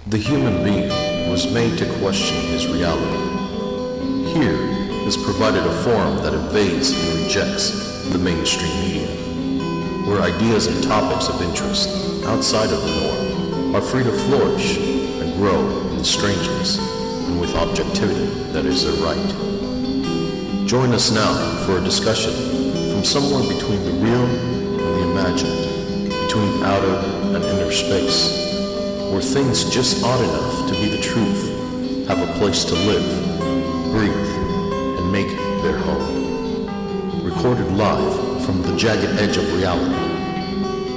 The human being was made to question his reality. Here is provided a forum that evades and rejects the mainstream media, where ideas and topics of interest outside of the norm are free to flourish and grow in the strangeness and with objectivity that is their right. Join us now for a discussion from somewhere between the real and the imagined, between outer and inner space, where things just odd enough to be the truth have a place to live, breathe, and make their home. Recorded live from the jagged edge of reality,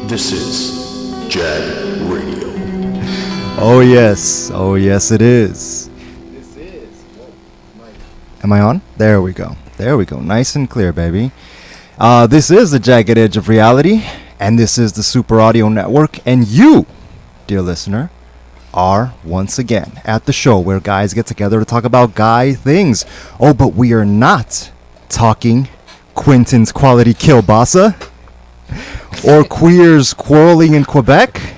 this is JAG Radio. Oh yes it is. This is. Am I on? There we go. Nice and clear, baby. This is the jagged edge of reality, and this is the Super Audio Network, and you, dear listener, are once again at the show where guys get together to talk about guy things. Oh, but we are not talking Quentin's quality kielbasa, or queers quarreling in Quebec,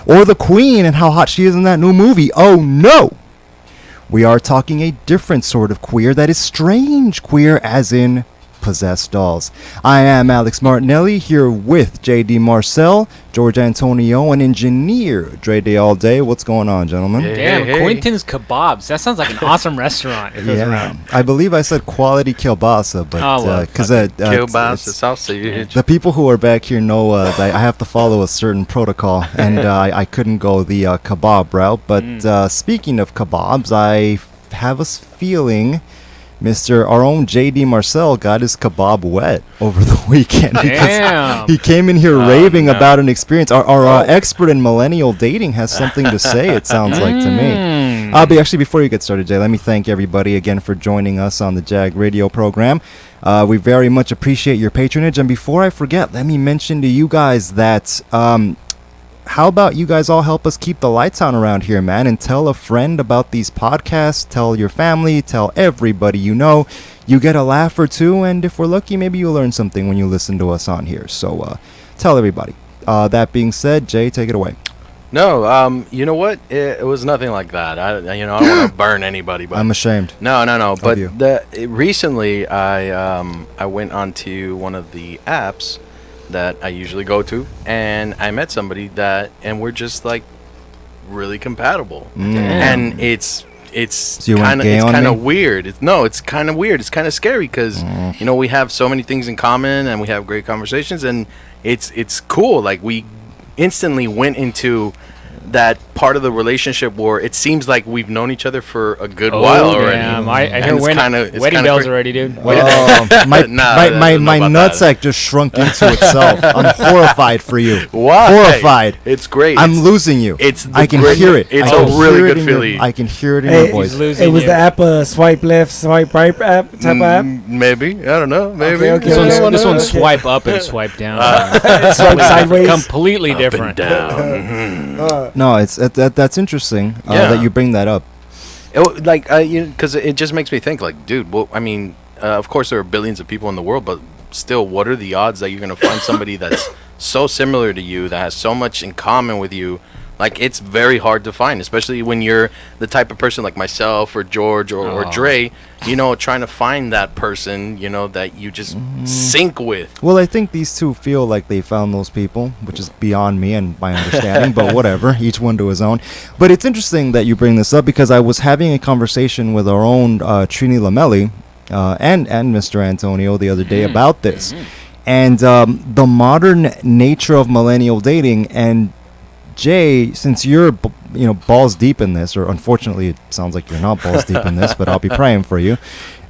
or the Queen and how hot she is in that new movie. Oh no! We are talking a different sort of queer that is strange queer, as in possessed dolls. I am Alex Martinelli here with JD Marcel, George Antonio, and engineer Dre Day All Day. What's going on, gentlemen? Damn, Quentin's Kebabs. That sounds like an awesome restaurant if it was around. I believe I said quality kielbasa, but because Kielbasa, sausage. the people who are back here know that I have to follow a certain protocol, and I couldn't go the kebab route. But speaking of kebabs, I have a feeling our own JD Marcel got his kebab wet over the weekend. Damn. He came in here raving about an experience. Our expert in millennial dating has something to say, it sounds like to me. But actually, before you get started, Jay, let me thank everybody again for joining us on the JAG radio program. We very much appreciate your patronage. And before I forget, let me mention to you guys that how about you guys all help us keep the lights on around here, man, and tell a friend about these podcasts, tell your family, tell everybody you know. You get a laugh or two, and if we're lucky, maybe you'll learn something when you listen to us on here. So tell everybody. That being said, Jay, take it away. No, you know what? It was nothing like that. I don't want to burn anybody, but I'm ashamed. No. But you. Recently, I went onto one of the apps that I usually go to, and I met somebody and we're just like really compatible. And it's kind of weird. It's kind of weird. It's kind of scary because we have so many things in common and we have great conversations, and it's cool. Like, we instantly went into that part of the relationship where it seems like we've known each other for a good while already. I hear wedding bells already, dude. My nutsack just shrunk into itself. I'm horrified for you. Why? Horrified. It's great. I'm losing you. I can hear it. It's a really good feeling. I can hear it in your voice. It was the app swipe left, swipe right app type of app? Maybe. I don't know. Maybe. Okay. This one's swipe up and swipe down. Swipe sideways. Completely different. Up and down. No, that's interesting that you bring that up. Because it just makes me think, like, dude, well, I mean, of course there are billions of people in the world, but still, what are the odds that you're going to find somebody that's so similar to you, that has so much in common with you? Like, it's very hard to find, especially when you're the type of person like myself or George or Dre, trying to find that person, that you just sync with. Well, I think these two feel like they found those people, which is beyond me and my understanding, but whatever, each one to his own. But it's interesting that you bring this up, because I was having a conversation with our own Trini Lamelli and Mr. Antonio the other day about this. And the modern nature of millennial dating. And Jay, since you're balls deep in this, or unfortunately it sounds like you're not balls deep in this, but I'll be praying for you.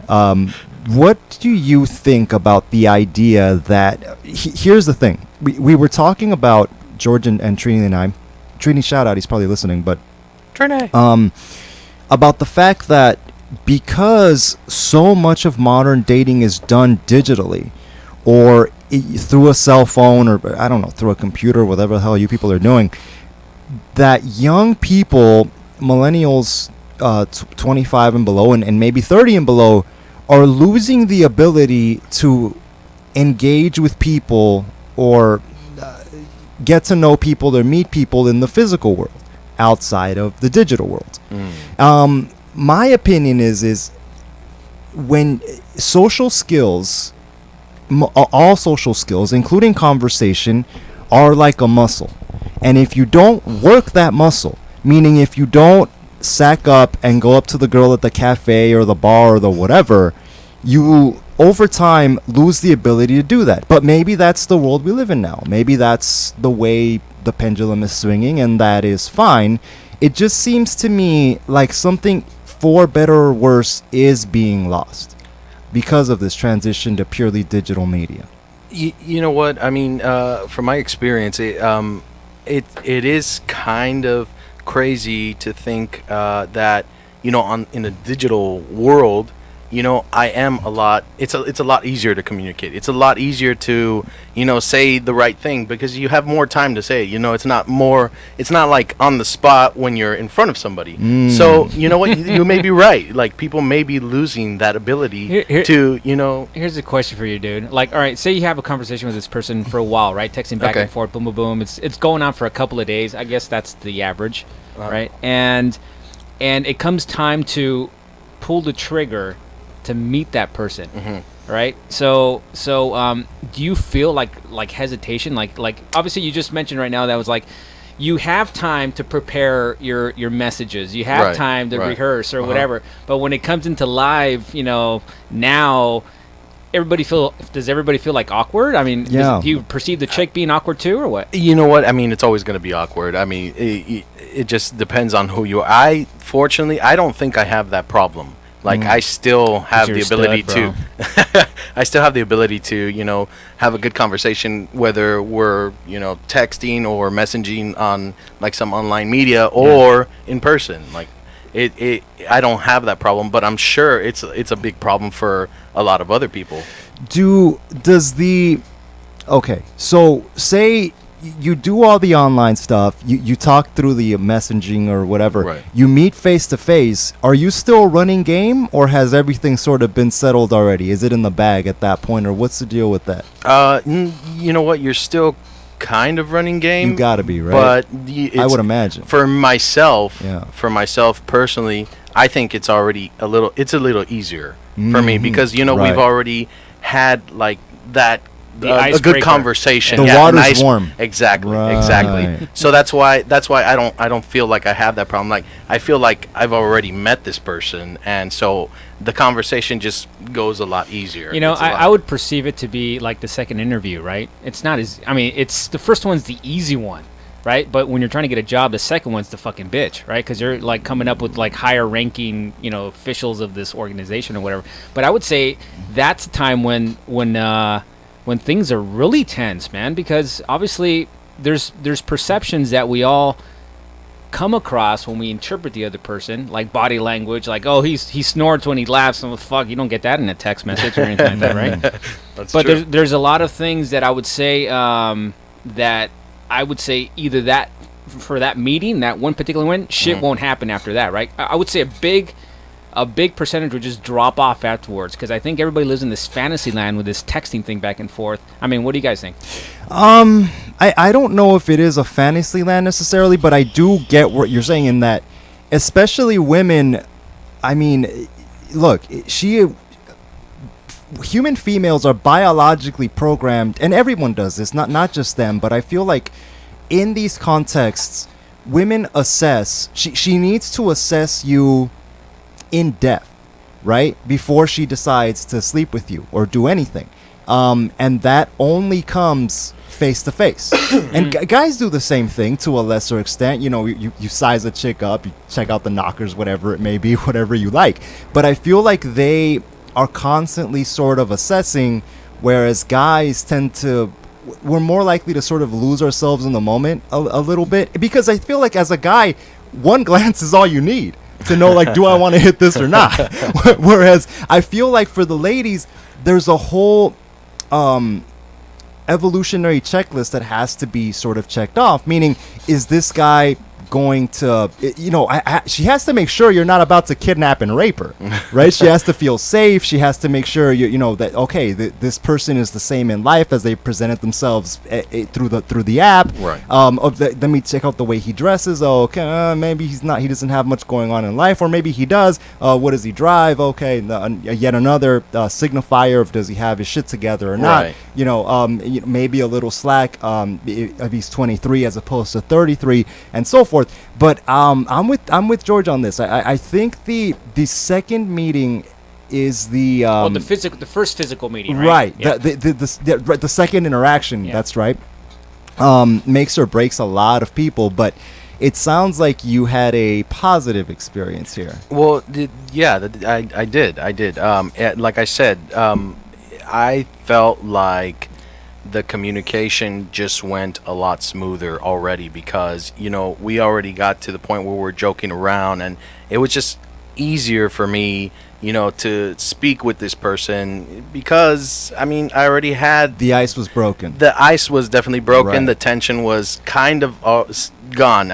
What do you think about the idea that here's the thing, we were talking about, George and Trini and I, Trini, shout out, he's probably listening, but Trini, about the fact that because so much of modern dating is done digitally, or through a cell phone, or I don't know, through a computer, whatever the hell you people are doing, that young people, millennials, 25 and below, and maybe 30 and below, are losing the ability to engage with people or get to know people or meet people in the physical world. outside of the digital world. My opinion is when social skills, all social skills, including conversation, are like a muscle. And if you don't work that muscle, meaning if you don't sack up and go up to the girl at the cafe or the bar or the whatever, you over time lose the ability to do that. But maybe that's the world we live in now. Maybe that's the way the pendulum is swinging, and that is fine. It just seems to me like something, for better or worse, is being lost because of this transition to purely digital media. You know what? I mean, from my experience, it is kind of crazy to think that, you know, in a digital world, you know, it's a lot easier to communicate. It's a lot easier to, you know, say the right thing because you have more time to say it. You know, it's not like on the spot when you're in front of somebody. So, you know what, you may be right. Like, people may be losing that ability to, you know. Here's a question for you, dude. Like, all right, say you have a conversation with this person for a while, right? Texting back and forth, boom, boom, boom. It's going on for a couple of days. I guess that's the average, right? And it comes time to pull the trigger to meet that person, right? So do you feel like hesitation? Like obviously you just mentioned right now that was like you have time to prepare your messages, you have time to rehearse or whatever. But when it comes into live, you know, now does everybody feel like awkward? I mean, do you perceive the chick being awkward too, or what? You know what? I mean, it's always going to be awkward. I mean, it just depends on who you are. Fortunately, I don't think I have that problem. Like, I still have the ability to I still have the ability to, you know, have a good conversation, whether we're, you know, texting or messaging on like some online media or in person. Like, I don't have that problem, but I'm sure it's a big problem for a lot of other people. Okay, so say you do all the online stuff, you talk through the messaging or whatever, you meet face to face, are you still running game, or has everything sort of been settled already? Is it in the bag at that point, or what's the deal with that? You know what, you're still kind of running game. You gotta be, right? But I would imagine for myself personally, I think it's a little easier for me because, you know, we've already had like that a good conversation. The water's warm. Exactly. So that's why I don't feel like I have that problem. Like, I feel like I've already met this person, and so the conversation just goes a lot easier. You know, I would perceive it to be like the second interview, right? It's not as, I mean, it's the first one's the easy one, right? But when you're trying to get a job, the second one's the fucking bitch, right? Because you're like coming up with like higher ranking, you know, officials of this organization or whatever. But I would say that's a time when things are really tense, man, because obviously there's perceptions that we all come across when we interpret the other person, like body language, like, oh, he snorts when he laughs, and fuck, you don't get that in a text message or anything like that, right? That's but true. there's a lot of things that I would say either that for that meeting, that one particular one, shit won't happen after that, right? I would say a big percentage would just drop off afterwards, because I think everybody lives in this fantasy land with this texting thing back and forth. I mean, what do you guys think? I don't know if it is a fantasy land necessarily, but I do get what you're saying in that, especially women. I mean, look, human females are biologically programmed, and everyone does this, not just them, but I feel like in these contexts, women assess, she needs to assess you in depth, right, before she decides to sleep with you or do anything, and that only comes face to face. And guys do the same thing to a lesser extent. You know, you size a chick up, you check out the knockers, whatever it may be, whatever you like, but I feel like they are constantly sort of assessing, whereas guys we're more likely to sort of lose ourselves in the moment a little bit, because I feel like as a guy, one glance is all you need to know, like, do I want to hit this or not? Whereas I feel like for the ladies, there's a whole evolutionary checklist that has to be sort of checked off, meaning, is this guy going to, she has to make sure you're not about to kidnap and rape her, right? She has to feel safe. She has to make sure that okay, this person is the same in life as they presented themselves through the app. Right. Let me check out the way he dresses. Oh, okay, maybe he's not. He doesn't have much going on in life, or maybe he does. What does he drive? Okay, yet another signifier of does he have his shit together or not? Right. Maybe a little slack if he's 23 as opposed to 33, and so forth. But I'm with George on this. I think the second meeting is the the first physical meeting, right? Yeah. The second interaction. Yeah. That's right. Makes or breaks a lot of people, but it sounds like you had a positive experience here. Well, I did. Like I said, I felt like the communication just went a lot smoother already because, we already got to the point where we're joking around, and it was just easier for me, to speak with this person because, I already had... The ice was broken. The ice was definitely broken. Right. The tension was kind of gone.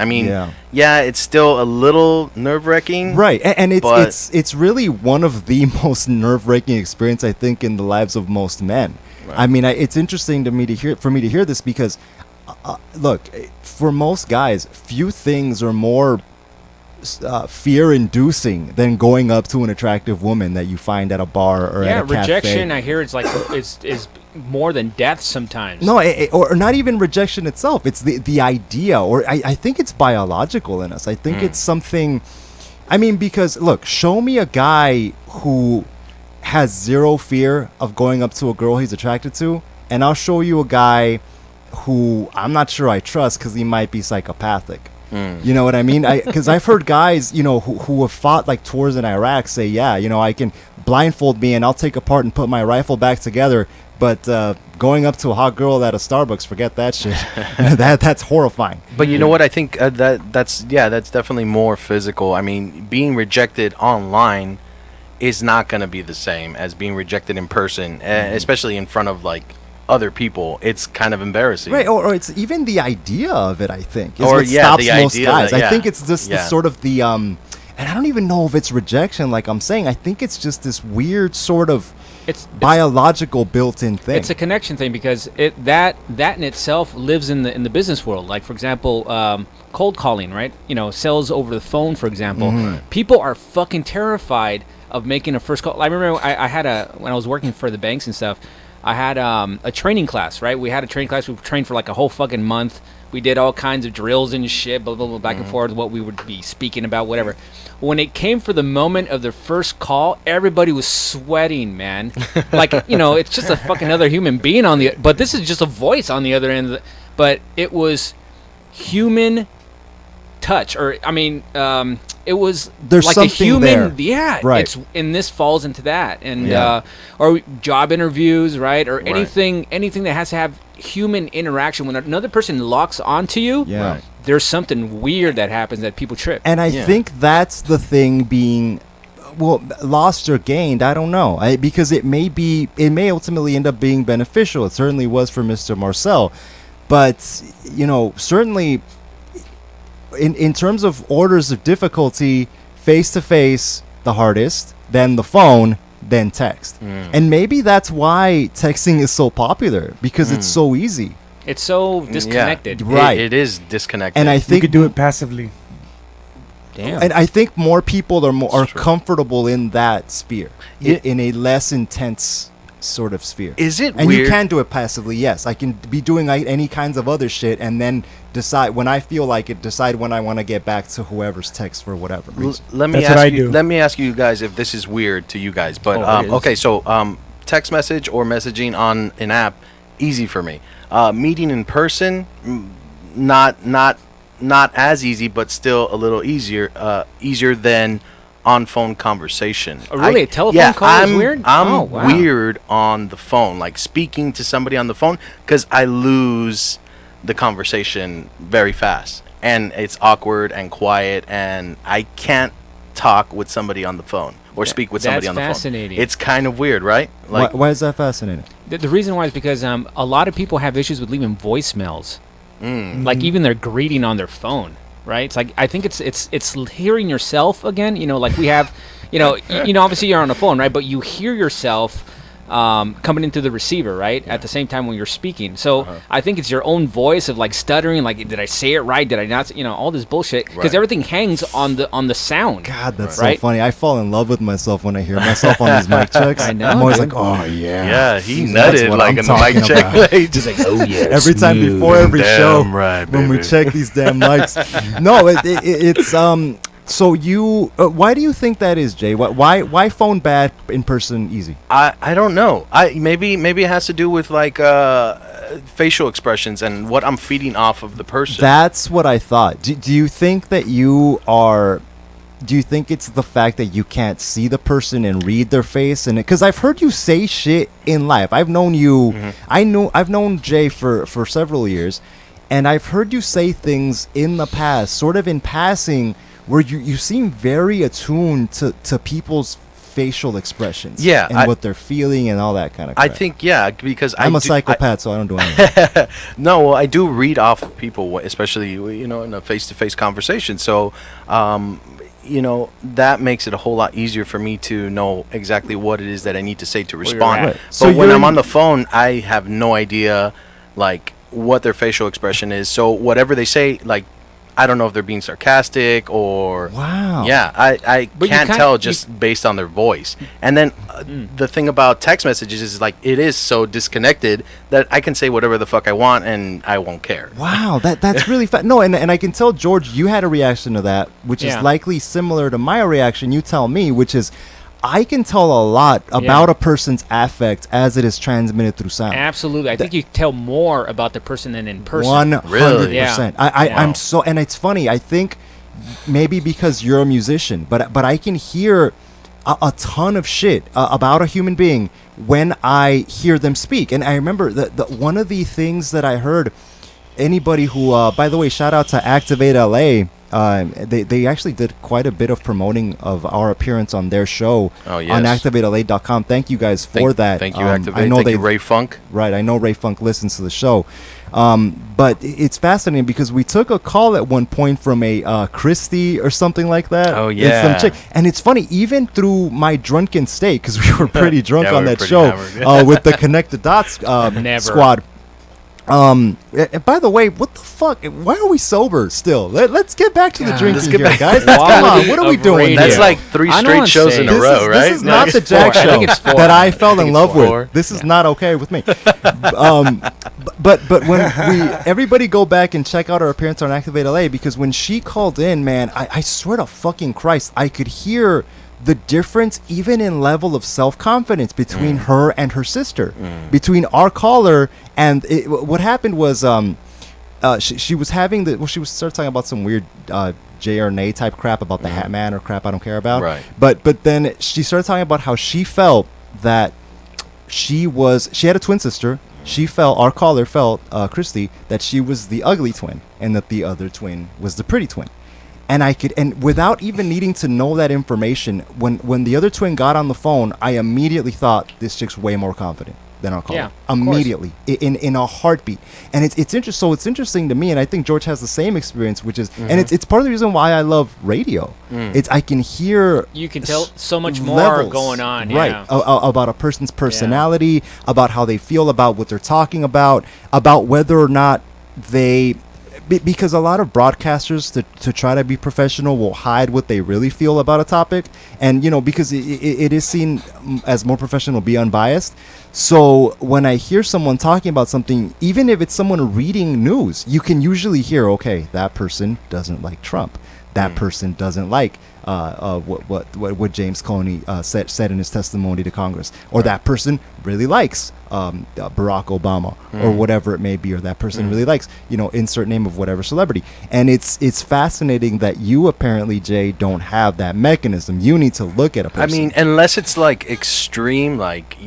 Yeah, it's still a little nerve-wracking. Right, and it's really one of the most nerve-wracking experience, I think, in the lives of most men. Right. It's interesting to hear this because, look, for most guys, few things are more fear-inducing than going up to an attractive woman that you find at a bar or at a cafe. Yeah, rejection, I hear, is more than death sometimes. No, or not even rejection itself. It's the idea, or I think it's biological in us. I think it's something. Because look, show me a guy who has zero fear of going up to a girl he's attracted to, and I'll show you a guy who I'm not sure I trust because he might be psychopathic. You know what I mean? Because I've heard guys, who have fought like tours in Iraq say, yeah, I can blindfold me and I'll take apart and put my rifle back together. But going up to a hot girl at a Starbucks, forget that shit. That's horrifying. But you know what? I think that's definitely more physical. Being rejected online is not going to be the same as being rejected in person, especially in front of like other people. It's kind of embarrassing, right? Or it's even the idea of it, I think, is or what stops the most idea guys. That, I think it's just the sort of the and I don't even know if it's rejection, like I'm saying. I think it's just this weird sort of it's biological built-in thing. It's a connection thing because that in itself lives in the business world. Like, for example, cold calling, right? Sales over the phone, for example. People are fucking terrified of making a first call. I remember I had when I was working for the banks and stuff, I had a training class, right? We had a training class. We trained for like a whole fucking month. We did all kinds of drills and shit, blah, blah, blah, back and forth, what we would be speaking about, whatever. When it came for the moment of the first call, everybody was sweating, man. Like, it's just a fucking other human being but this is just a voice on the other end. But it was human touch, or it was there's like something a human there. Yeah, right. And this falls into that, and or job interviews, right, or anything that has to have human interaction. When another person locks onto you, there's something weird that happens that people trip. And I think that's the thing being lost or gained. I don't know, because it may ultimately end up being beneficial. It certainly was for Mr. Marcel, but certainly in terms of orders of difficulty, face to face the hardest, then the phone, then text. And maybe that's why texting is so popular, because it's so easy. It's so disconnected. Right. It is disconnected. And I think you could do it passively. Damn. And I think more people are comfortable in that sphere, in a less intense sort of sphere. Is it and weird? You can do it passively, yes. I can be doing any kinds of other shit and then decide when I feel like it, decide when I want to get back to whoever's text for whatever reason. Let me ask you guys if this is weird to you guys. But okay, so text message or messaging on an app, easy for me. Meeting in person, not as easy, but still a little easier than on phone conversation. Oh, really? A telephone call is weird? I'm weird on the phone, like speaking to somebody on the phone, because I lose the conversation very fast, and it's awkward and quiet, and I can't talk with somebody on the phone or speak with somebody on the phone. That's fascinating. It's kind of weird, right? Like, why is that fascinating? The reason why is because a lot of people have issues with leaving voicemails. Like even their greeting on their phone. right? It's like I think it's hearing yourself again. You know, like we have, obviously you're on the phone, right? But you hear yourself coming into the receiver, right? At the same time when you're speaking. So I think it's your own voice of like stuttering, like did I say it right? Did I not? All this bullshit because everything hangs on the sound. God, that's right? so funny. I fall in love with myself when I hear myself on these mic checks. I know, I'm always dude. like, oh yeah. Yeah, he That's nutted what like I'm in the mic talking check. about. Just like, oh yeah. Every time before every Damn show, right, when we baby. check these damn mics. No, it's So you, why do you think that is, Jay? Why phone bad, in person easy? I don't know. Maybe it has to do with like facial expressions and what I'm feeding off of the person. That's what I thought. Do you think that you are? Do you think it's the fact that you can't see the person and read their face? And because I've heard you say shit in life, I've known you. I've known Jay for several years, and I've heard you say things in the past, sort of in passing, where you seem very attuned to people's facial expressions, Yeah, and what they're feeling and all that kind of crap. I think because I'm a psychopath, so I don't do anything. No, well, I do read off of people, especially in a face-to-face conversation. So, that makes it a whole lot easier for me to know exactly what it is that I need to say to respond. at. Right. But So when you're I'm on the phone, I have no idea, like, what their facial expression is. So whatever they say, like, I don't know if they're being sarcastic or... Wow. Yeah, I But you can't can't- tell you- just based on their voice. And then the thing about text messages is like it is so disconnected that I can say whatever the fuck I want and I won't care. Wow, that's really fun. No, and I can tell, George, you had a reaction to that, which is Yeah. likely similar to my reaction. You tell me, which is, I can tell a lot about a person's affect as it is transmitted through sound. Absolutely. I think you tell more about the person than in person. 100%. Really? Yeah. I'm so, and it's funny. I think maybe because you're a musician, but I can hear a ton of shit about a human being when I hear them speak. And I remember that one of the things that I heard, anybody who, by the way, shout out to Activate LA. They actually did quite a bit of promoting of our appearance on their show Oh, on yes. ActivateLA.com. Thank you guys for that. Thank you, I Activate. know Thank they you, Ray Funk. Right, I know Ray Funk listens to the show. But it's fascinating because we took a call at one point from a Christy or something like that. Oh, It's yeah. some chick. And it's funny, even through my drunken state, because we were pretty drunk Yeah, we on were that pretty show hammered. with the Connect the Dots Never. squad. And by the way, what the fuck? Why are we sober still? Let's get back to the God. drinking Let's get here, back guys. to Come on, quality what are we of doing? radio. That's here? like 3 I know straight I'm shows saying. in a row, right? This is No, not it's the JAG 4. I show think it's 4. that I fell think in it's love 4. with. This is not okay with me. But when everybody go back and check out our appearance on Activate LA, because when she called in, man, I swear to fucking Christ, I could hear the difference even in level of self-confidence between her and her sister, between our caller and what happened was she was having she was started talking about some weird J or Nay type crap about the Hat Man or crap I don't care about. Right. But then she started talking about how she felt that she had a twin sister. Our caller felt, Christy, that she was the ugly twin and that the other twin was the pretty twin. And without even needing to know that information, when the other twin got on the phone, I immediately thought this chick's way more confident than our caller. Yeah, of course. Immediately, in a heartbeat. And it's interesting. So it's interesting to me, and I think George has the same experience, which is, and it's part of the reason why I love radio. It's I can hear. You can tell so much more levels, going on. right? Yeah. About a person's personality, about how they feel about what they're talking about whether or not they. Because a lot of broadcasters to try to be professional will hide what they really feel about a topic, and because it is seen as more professional, be unbiased. So when I hear someone talking about something, even if it's someone reading news, you can usually hear, okay, that person doesn't like Trump, that person doesn't like what James Coney said in his testimony to Congress, or that person really likes Barack Obama, or whatever it may be, or that person really likes insert name of whatever celebrity. And it's fascinating that you apparently, Jay, don't have that mechanism. You need to look at a person. I mean, unless it's like extreme, like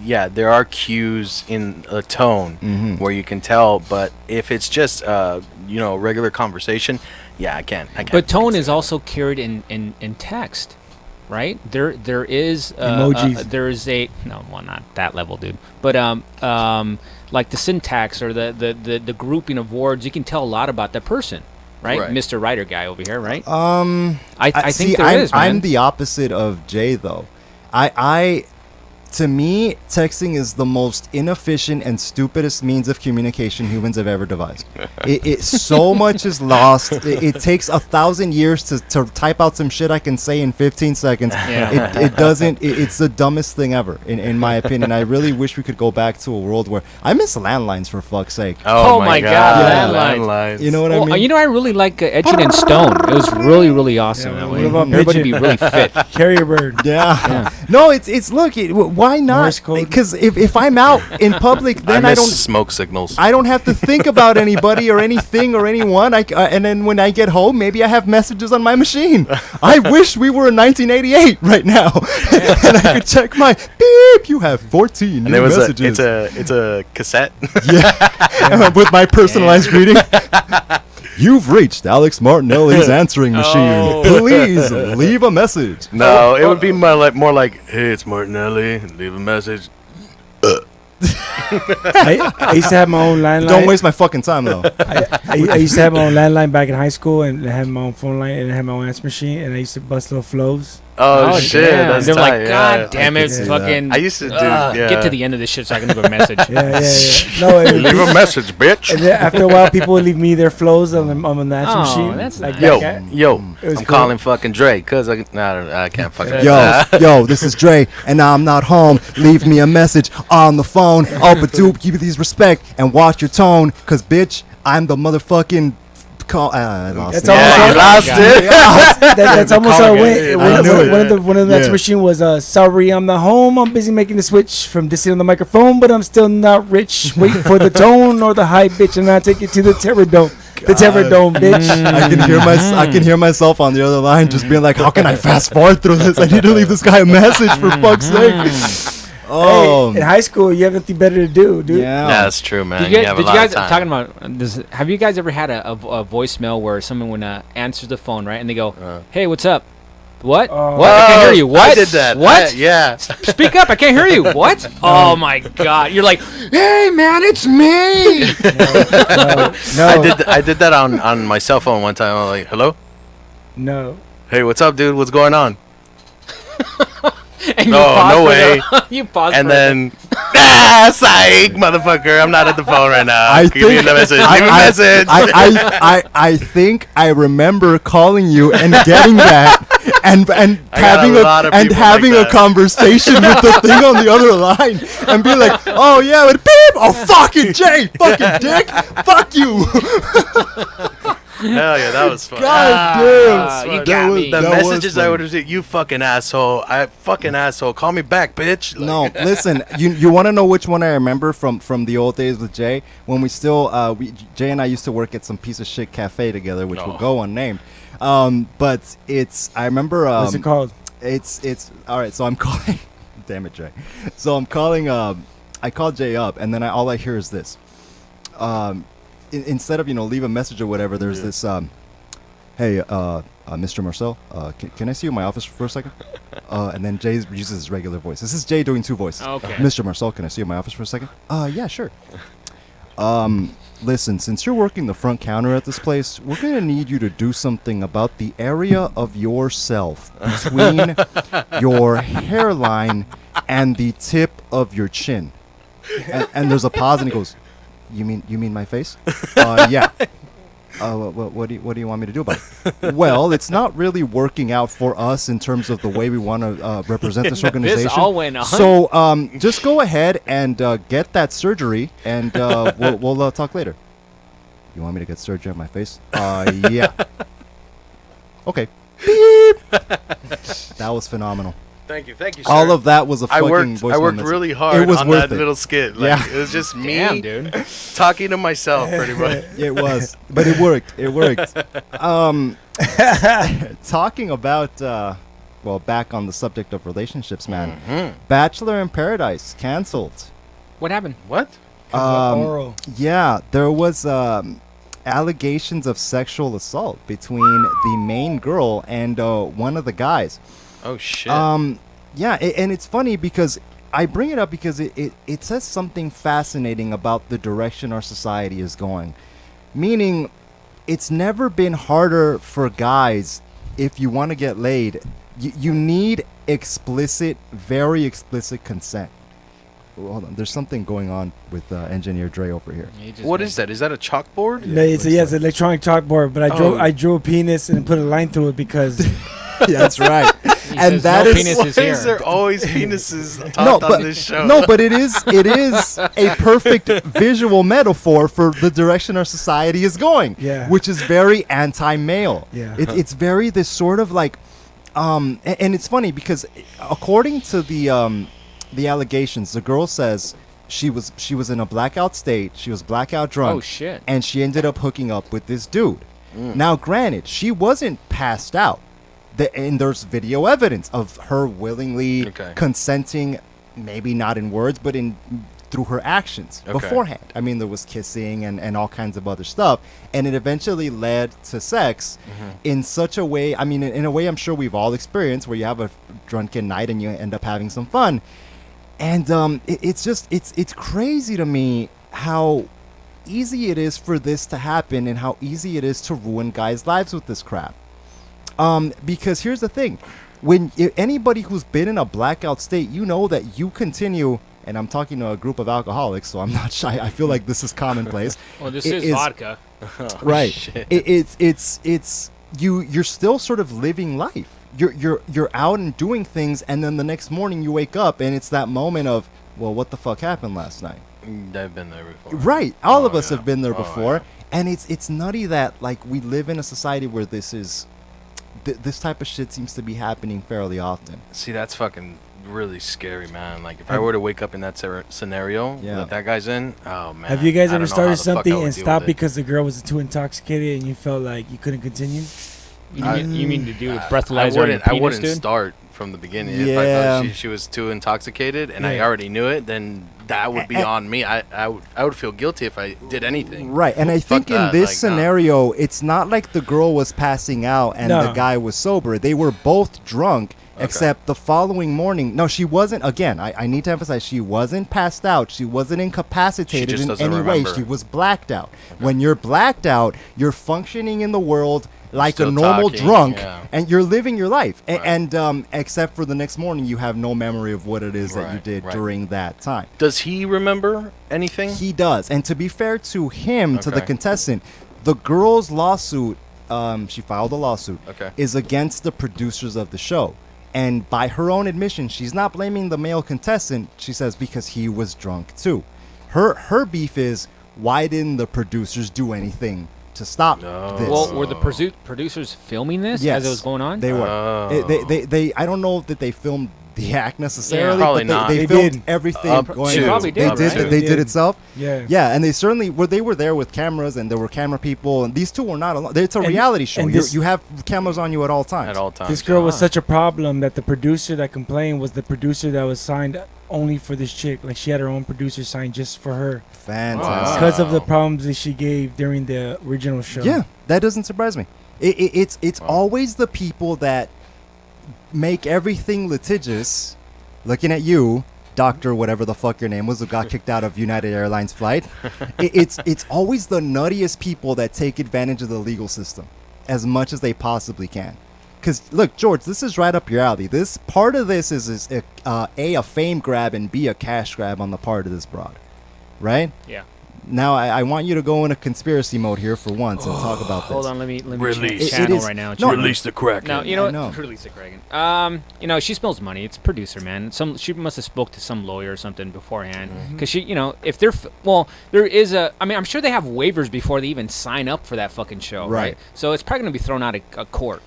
yeah, there are cues in a tone where you can tell. But if it's just regular conversation, yeah, I can't. But tone is also carried in text, right? There is Emojis. there is not that level, dude. But like the syntax or the grouping of words, you can tell a lot about that person, right? Right. Mr. Writer guy over here, right? I think there is, man. I'm the opposite of Jay, though. To me, texting is the most inefficient and stupidest means of communication humans have ever devised. It so much is lost. It takes 1,000 years to type out some shit I can say in 15 seconds. Yeah. It doesn't. It's the dumbest thing ever, in my opinion. I really wish we could go back to a world where I miss landlines, for fuck's sake. Oh my God, Yeah. landlines. You know what I Well, mean? you know, I really like Etching in Stone. It was really, really awesome Yeah, that what way. about Everybody Pigeon? be really fit. Carrier bird. Yeah. No, it's look. Why not? Morse code. Because if I'm out in public, then I I miss don't. smoke signals. I don't have to think about anybody or anything or anyone. And then when I get home, maybe I have messages on my machine. I wish we were in 1988 right now, and I could check my beep. You have 14 and new there was messages. it's a cassette. Yeah, with my personalized greeting. You've reached Alex Martinelli's answering machine. Please leave a message. No, it would be more like, hey, it's Martinelli. Leave a message. I used to have my own landline. Don't waste my fucking time though. I used to have my own landline back in high school, and I had my own phone line, and I had my own answer machine, and I used to bust little flows. Oh, shit, damn. that's They're tight, like, yeah. God damn it, I could fucking. I used to do, Get to the end of this shit so I can leave a message. Yeah. No, Leave a message, bitch. and then after a while, people would leave me their flows on the answer Oh, machine. that's like nice. that Yo, guy. yo, It was I'm cool. calling fucking Dre, cause I can't fucking. Yo, this is Dre, and I'm not home. Leave me a message on the phone. Oh, but dude, keep these respect and watch your tone, cause bitch, I'm the motherfucking. I lost That's it. almost Yeah, you lost it. That's almost how it went. I knew it. One of the answer Yeah. machine was, sorry, I'm not home. I'm busy making the switch from this on the microphone, but I'm still not rich. Wait for the tone or the high bitch, and I'll take you to the Terror Dome. The Terror Dome, bitch. I can hear myself on the other line, just being like, "How can I fast forward through this? I need to leave this guy a message for fuck's sake." Oh, Hey, in high school, you have nothing better to do, dude. Yeah, yeah. that's true, man. Did you You guys, have a did you lot guys of time. talking about this? Have you guys ever had a voicemail where someone would answer the phone, right, and they go, "Hey, what's up? What? Oh. What? I can't hear you. What? I did that. What? Yeah. Speak up! I can't hear you. What? Oh my God! You're like, hey man, it's me. No, I did that on my cell phone one time. I was like, hello? no. Hey, what's up, dude? What's going on? And you No, pause no for way. you pause. And for then, psych, motherfucker. I'm not at the phone right now. I Give me think the message. Leave a message. I think I remember calling you and getting that, and I got a lot of people like having a that. conversation with the thing on the other line, and be like, "Oh yeah, but beep, oh fucking Jay, fucking dick, fuck you." Hell yeah, that was fun. God damn, you got me. The that was messages I funny. would receive, you fucking asshole. Fucking asshole. Call me back, bitch. Like, No, listen. You want to know which one I remember from the old days with Jay when we still Jay and I used to work at some piece of shit cafe together, which will go unnamed. But I remember. What's it called? It's all right. So I'm calling. Damn it, Jay. So I'm calling. I called Jay up, and then all I hear is this. Instead of leave a message or whatever, there's this. Hey, Mr. Marcel, can I see you in my office for a second? And then Jay uses his regular voice. This is Jay doing two voices. Okay. Mr. Marcel, can I see you in my office for a second? Yeah, sure. Listen, since you're working the front counter at this place, we're going to need you to do something about the area of yourself between your hairline and the tip of your chin. And there's a pause, and he goes, You mean my face? Yeah. What do you want me to do about it? Well, it's not really working out for us in terms of the way we want to represent this organization. This all went on. So just go ahead and get that surgery, and we'll talk later. You want me to get surgery on my face? Yeah. Okay. Beep. That was phenomenal. Thank you, sir. All of that was a I fucking worked voicemail message. really hard It was on worth that it. little skit. Like, Yeah. it was just me Damn, dude. talking to myself, pretty much. It was, but it worked. It worked. Talking about, back on the subject of relationships, man. Mm-hmm. Bachelor in Paradise canceled. What happened? What? Oral. Yeah, there was allegations of sexual assault between the main girl and one of the guys. Oh, shit. Yeah, and it's funny because I bring it up because it says something fascinating about the direction our society is going. Meaning, it's never been harder for guys if you want to get laid. You need explicit, very explicit consent. Hold on, there's something going on with Engineer Dre over here. What is that? Is that a chalkboard? No, it's an electronic chalkboard, but I drew a penis and put a line through it because Yeah, that's right. He And says that no is penis is Why here. is there always penises no, talked on this show? no, but it is a perfect visual metaphor for the direction our society is going. Yeah. Which is very anti-male. Yeah. It's very this sort of like, and it's funny because according to the allegations, the girl says she was in a blackout state. She was blackout drunk. Oh, shit. And she ended up hooking up with this dude. Now, granted, she wasn't passed out. And there's video evidence of her willingly consenting, maybe not in words, but through her actions beforehand. I mean, there was kissing and all kinds of other stuff. And it eventually led to sex in such a way, I mean, in a way I'm sure we've all experienced, where you have a drunken night and you end up having some fun. And it's crazy to me how easy it is for this to happen and how easy it is to ruin guys' lives with this crap. Because here's the thing, when anybody who's been in a blackout state, you know that you continue, and I'm talking to a group of alcoholics, so I'm not shy. I feel like this is commonplace. Well, this It is vodka. Right. Shit. It's you're still sort of living life. You're out and doing things, and then the next morning you wake up and it's that moment of, well, what the fuck happened last night? I've been there before. Right. All of us yeah. have been there Oh, before, yeah. and it's nutty that like we live in a society where this is this type of shit seems to be happening fairly often. See, that's fucking really scary, man. Like, if I were to wake up in that scenario that guy's in, oh, man. Have you guys I ever don't know how started the fuck I something would and deal stopped with it. because the girl was too intoxicated and you felt like you couldn't continue? You mean to do with I breathalyzer on your wouldn't penis, dude? start from the beginning. If I Yeah. thought she was too intoxicated and I Yeah. already knew it, then that would be on me. I would feel guilty if I did anything. Right, and I Fuck think in that, this like, nah. scenario, it's not like the girl was passing out and the No. guy was sober. They were both drunk, except the following morning. No, she wasn't. Again, I need to emphasize, she wasn't passed out. She wasn't incapacitated just in doesn't any way. remember. She was blacked out. When you're blacked out, you're functioning in the world like a Still normal talking, drunk, yeah. and you're living your life. Right. And except for the next morning, you have no memory of what it is that you Right, did right. during that time. Does he remember anything? He does. And to be fair to him, to the Okay. contestant, the girl's lawsuit, she filed a lawsuit, Okay. is against the producers of the show. And by her own admission, she's not blaming the male contestant. She says because he was drunk too. Her beef is, why didn't the producers do anything to stop No. this? Well, were the producers filming this Yes, as it was going on? They were. Oh. They I don't know that they filmed the act necessarily, Probably but not. they They filmed did. everything Up going to. on. Probably did, They did. right? They They did did. itself. Yeah. Yeah, and they certainly were. They were there with cameras, and there were camera people, and these two were not alone. It's a And- reality show. and You this- you have cameras on you at all times. At all times. This girl was Ah. such a problem that the producer that complained was the producer that was signed only for this chick. Like, she had her own producer signed just for her Fantastic. because of the Wow. problems that she gave during the original show. Yeah, that doesn't surprise me. It's always the people that make everything litigious. Looking at you, Doctor, whatever the fuck your name was, who got kicked out of United Airlines flight. It's always the nuttiest people that take advantage of the legal system as much as they possibly can. Because look, George, this is right up your alley. This part of this is a fame grab, and B, a cash grab on the part of this broad, right? Yeah. Now I want you to go into conspiracy mode here for once and talk about this. Hold on, let me Release. change channel It is- right now. no, Release the Kraken. No, you I know know. what? Release it, Kraken. You know, she smells money. It's a producer, man. She must have spoke to some lawyer or something beforehand. Because she, you know, if they're, there is I mean, I'm sure they have waivers before they even sign up for that fucking show, Right. right? So it's probably going to be thrown out of court.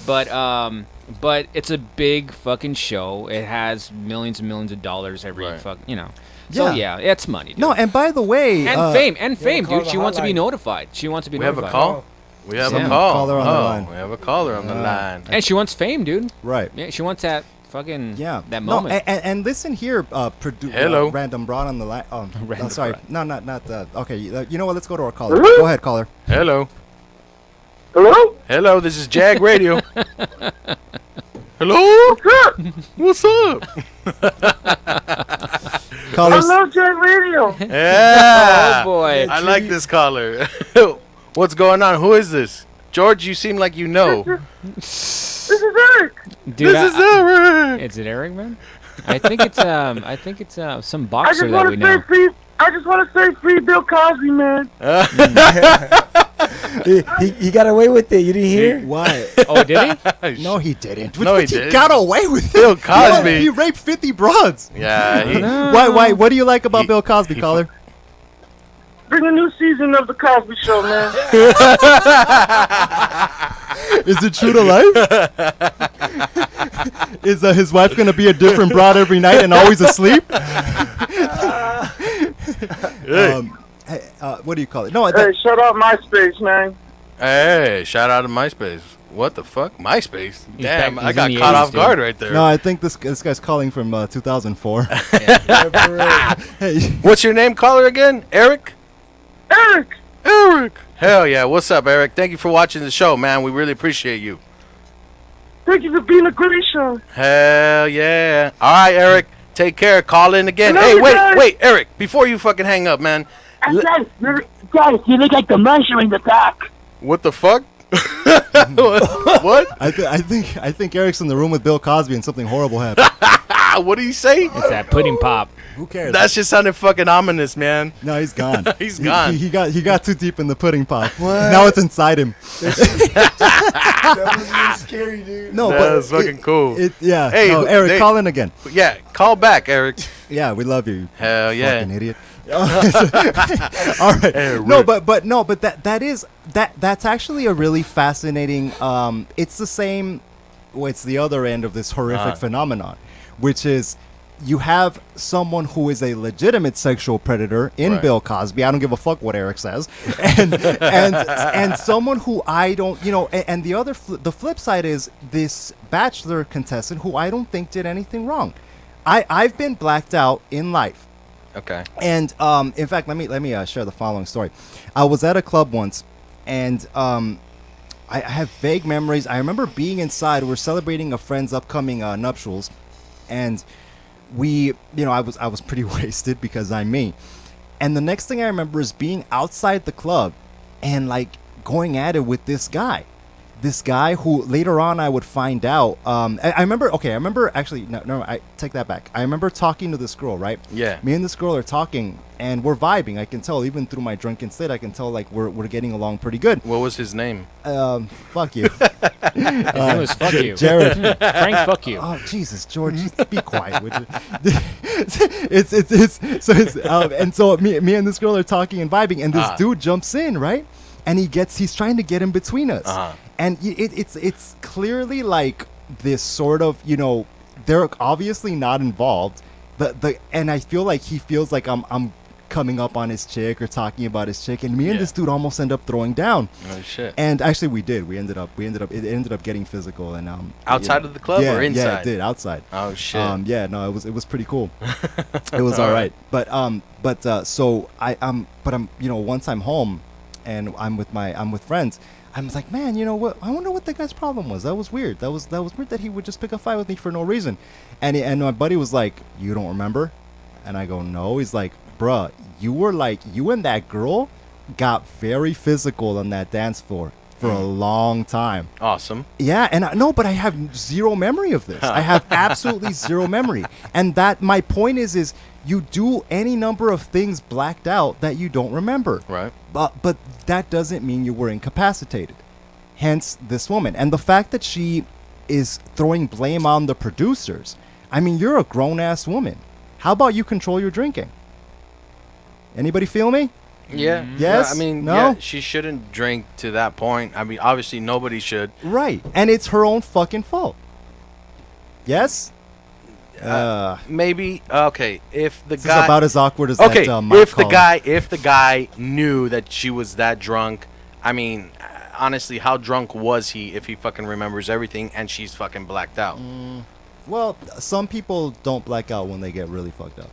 But it's a big fucking show. It has millions and millions of dollars every Right. you know. So Yeah. yeah, it's money. Dude. No, and by the way, and fame, call dude. the She wants to be hotline. notified. She wants to be We have a notified. call? We have Yeah. a call. Caller on the line. We have a caller on the line. And she wants fame, dude. right? Yeah, she wants that fucking that No, moment. and listen here, Hello. random broad on the line. Oh, Random sorry, broad. not okay. You know what? Let's go to our caller. Go ahead, caller. Hello. Hello? Hello, this is JAG Radio. Hello? What's up? Caller, Hello, Jack Radio. Yeah. Oh, boy. I like this caller. What's going on? Who is this? George, you seem like you know. This is Eric. Dude, This is Eric. Is it Eric, man? I think it's some boxer I that we know. just want to say free Bill Cosby, man. He got away with it. You didn't hear? Why? Oh, did he? No, he didn't. No, he He didn't. got away with it. Bill Cosby. He raped 50 broads. Yeah. Why? What do you like about He- Bill Cosby, he caller? Bring a new season of the Cosby Show, man. Is it true to life? Is his wife gonna be a different broad every night and always asleep? What do you call it? No, Hey, shut up MySpace, man. Hey, shout out to MySpace. What the fuck? MySpace? He's Damn, back- I he's got in the caught 80s, off guard right there. no, I think this guy's calling from 2004. Hey, What's your name, caller, again? Eric? Eric. Eric. Hell yeah. What's up, Eric? Thank you for watching the show, man. We really appreciate you. Thank you for being a great show. Hell yeah. All right, Eric. Take care. Call in again. Hello, Hey, guys. wait, Eric. Before you fucking hang up, man. Guys, you look like the Muncher in the back. What the fuck? What? I think Eric's in the room with Bill Cosby and something horrible happened. What did he say? It's that pudding pop. Who cares? That shit sounded fucking ominous, man. No, he's gone. He's gone. He got too deep in the pudding pop. Now it's inside him. That was really scary, dude. No, That but was fucking cool. Yeah. Hey, no, Eric, they- call in again. Yeah, call back, Eric. Yeah, we love you. Hell yeah. Fucking idiot. All right. Hey, No, Rick. but that's actually a really fascinating. It's the same. Well, it's the other end of this horrific phenomenon, which is you have someone who is a legitimate sexual predator in Right. Bill Cosby. I don't give a fuck what Eric says, and someone who I don't, and the other the flip side is this Bachelor contestant who I don't think did anything wrong. I've been blacked out in life. Okay. And in fact, let me share the following story. I was at a club once, and I have vague memories. I remember being inside. We're celebrating a friend's upcoming nuptials, and I was pretty wasted because I'm me. And the next thing I remember is being outside the club, and like going at it with this guy. This guy who later on I would find out. I remember. Okay, I remember actually. No, I take that back. I remember talking to this girl. Right. Yeah. Me and this girl are talking, and we're vibing. I can tell even through my drunken state. I can tell like we're getting along pretty good. What was his name? Fuck you, His name was fuck you. Jared. Frank, fuck you. Oh Jesus, George, just be quiet, would you? And so me and this girl are talking and vibing, and this dude jumps in, right? And he's trying to get in between us. And it's clearly like this sort of, they're obviously not involved. And I feel like he feels like I'm coming up on his chick or talking about his chick, and me and this dude almost end up throwing down. Oh shit. And actually we did. It ended up getting physical and Outside of the club or inside? Yeah, it did, outside. Oh shit. Yeah, no, it was pretty cool. It was all right. But so I'm once I'm home and I'm with friends, I was like, man, you know what? I wonder what that guy's problem was. That was weird. That was weird that he would just pick a fight with me for no reason. And my buddy was like, you don't remember? And I go, no. He's like, bruh, you and that girl got very physical on that dance floor for a long time. Awesome. Yeah, and but I have zero memory of this. I have absolutely zero memory. And that my point is you do any number of things blacked out that you don't remember. Right. But that doesn't mean you were incapacitated. Hence this woman. And the fact that she is throwing blame on the producers. I mean, you're a grown-ass woman. How about you control your drinking? Anybody feel me? Yeah. Yes? I mean, No? yeah, she shouldn't drink to that point. I mean, obviously nobody should. Right. And it's her own fucking fault. Yes? Maybe okay. If the This guy is about as awkward as okay, that mic if the call. guy knew that she was that drunk, I mean, honestly, how drunk was he if he fucking remembers everything and she's fucking blacked out? Well, some people don't black out when they get really fucked up.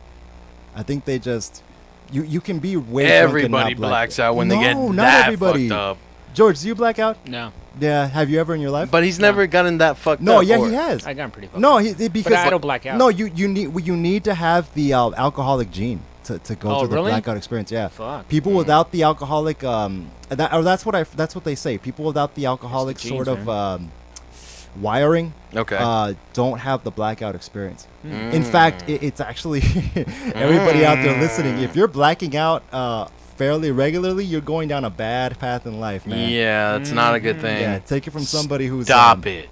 I think they just you can be way drunk and Everybody not black blacks out when they get No, not that everybody. fucked up. George, do you black out? No, Yeah, have you ever in your life? But he's never gotten that fucked no, up. yeah, or- he has. I got pretty fucked. No, because I don't black out. No, you need to have the alcoholic gene to go through the really? blackout experience. Yeah, Fuck. people without the alcoholic that's what they say. People without the alcoholic genes, sort of wiring Okay. don't have the blackout experience. In fact, it's actually everybody out there listening. If you're blacking out fairly regularly, you're going down a bad path in life, man. Yeah, that's not a good thing. Yeah, take it from somebody who's Stop it.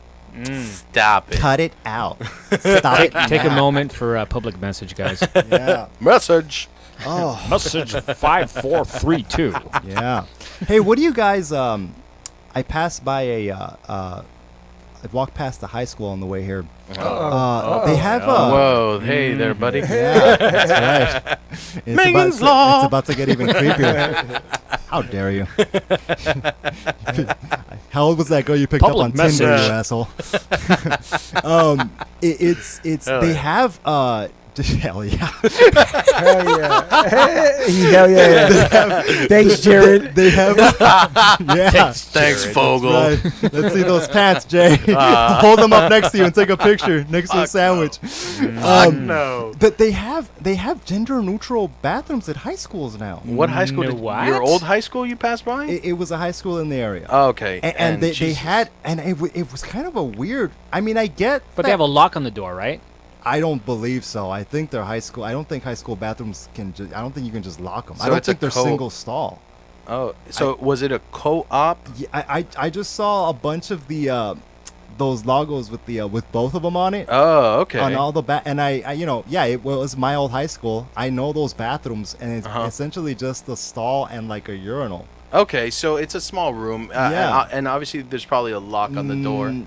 Stop it. Cut it out. Stop it. Take a now. moment for a public message, guys. Yeah. Message. Oh. Message 5432. Yeah. Hey, what do you guys? I passed by I walked past the high school on the way here. They have Whoa, hey there, buddy. Yeah, that's right. Megan's Law. It's about to get even creepier. How dare you? How old was that girl you picked Public up on Tinder, message. you asshole? It's Hell they yeah. have hell yeah. Hell yeah. Hell yeah. Thanks, Jared. They have yeah. Thanks, Fogel. Right. Let's see those pants, Jay. Hold them up next to you and take a picture next to a sandwich. No. But they have gender neutral bathrooms at high schools now. What high school No, did what? your old high school you passed by? It was a high school in the area. Oh, okay. And they Jesus. had, and it was kind of a weird. I mean, I get, But they have a lock on the door, right? I don't believe so. I think they're high school. I don't think high school bathrooms can. I don't think you can just lock them. So I don't it's a think they're single stall. Oh, so was it a co-op? Yeah, I just saw a bunch of the those logos with the with both of them on it. Oh, okay. On all the and I you know, yeah, it was my old high school. I know those bathrooms, and it's essentially just a stall and like a urinal. Okay, so it's a small room. Yeah. And obviously there's probably a lock on the door. Mm,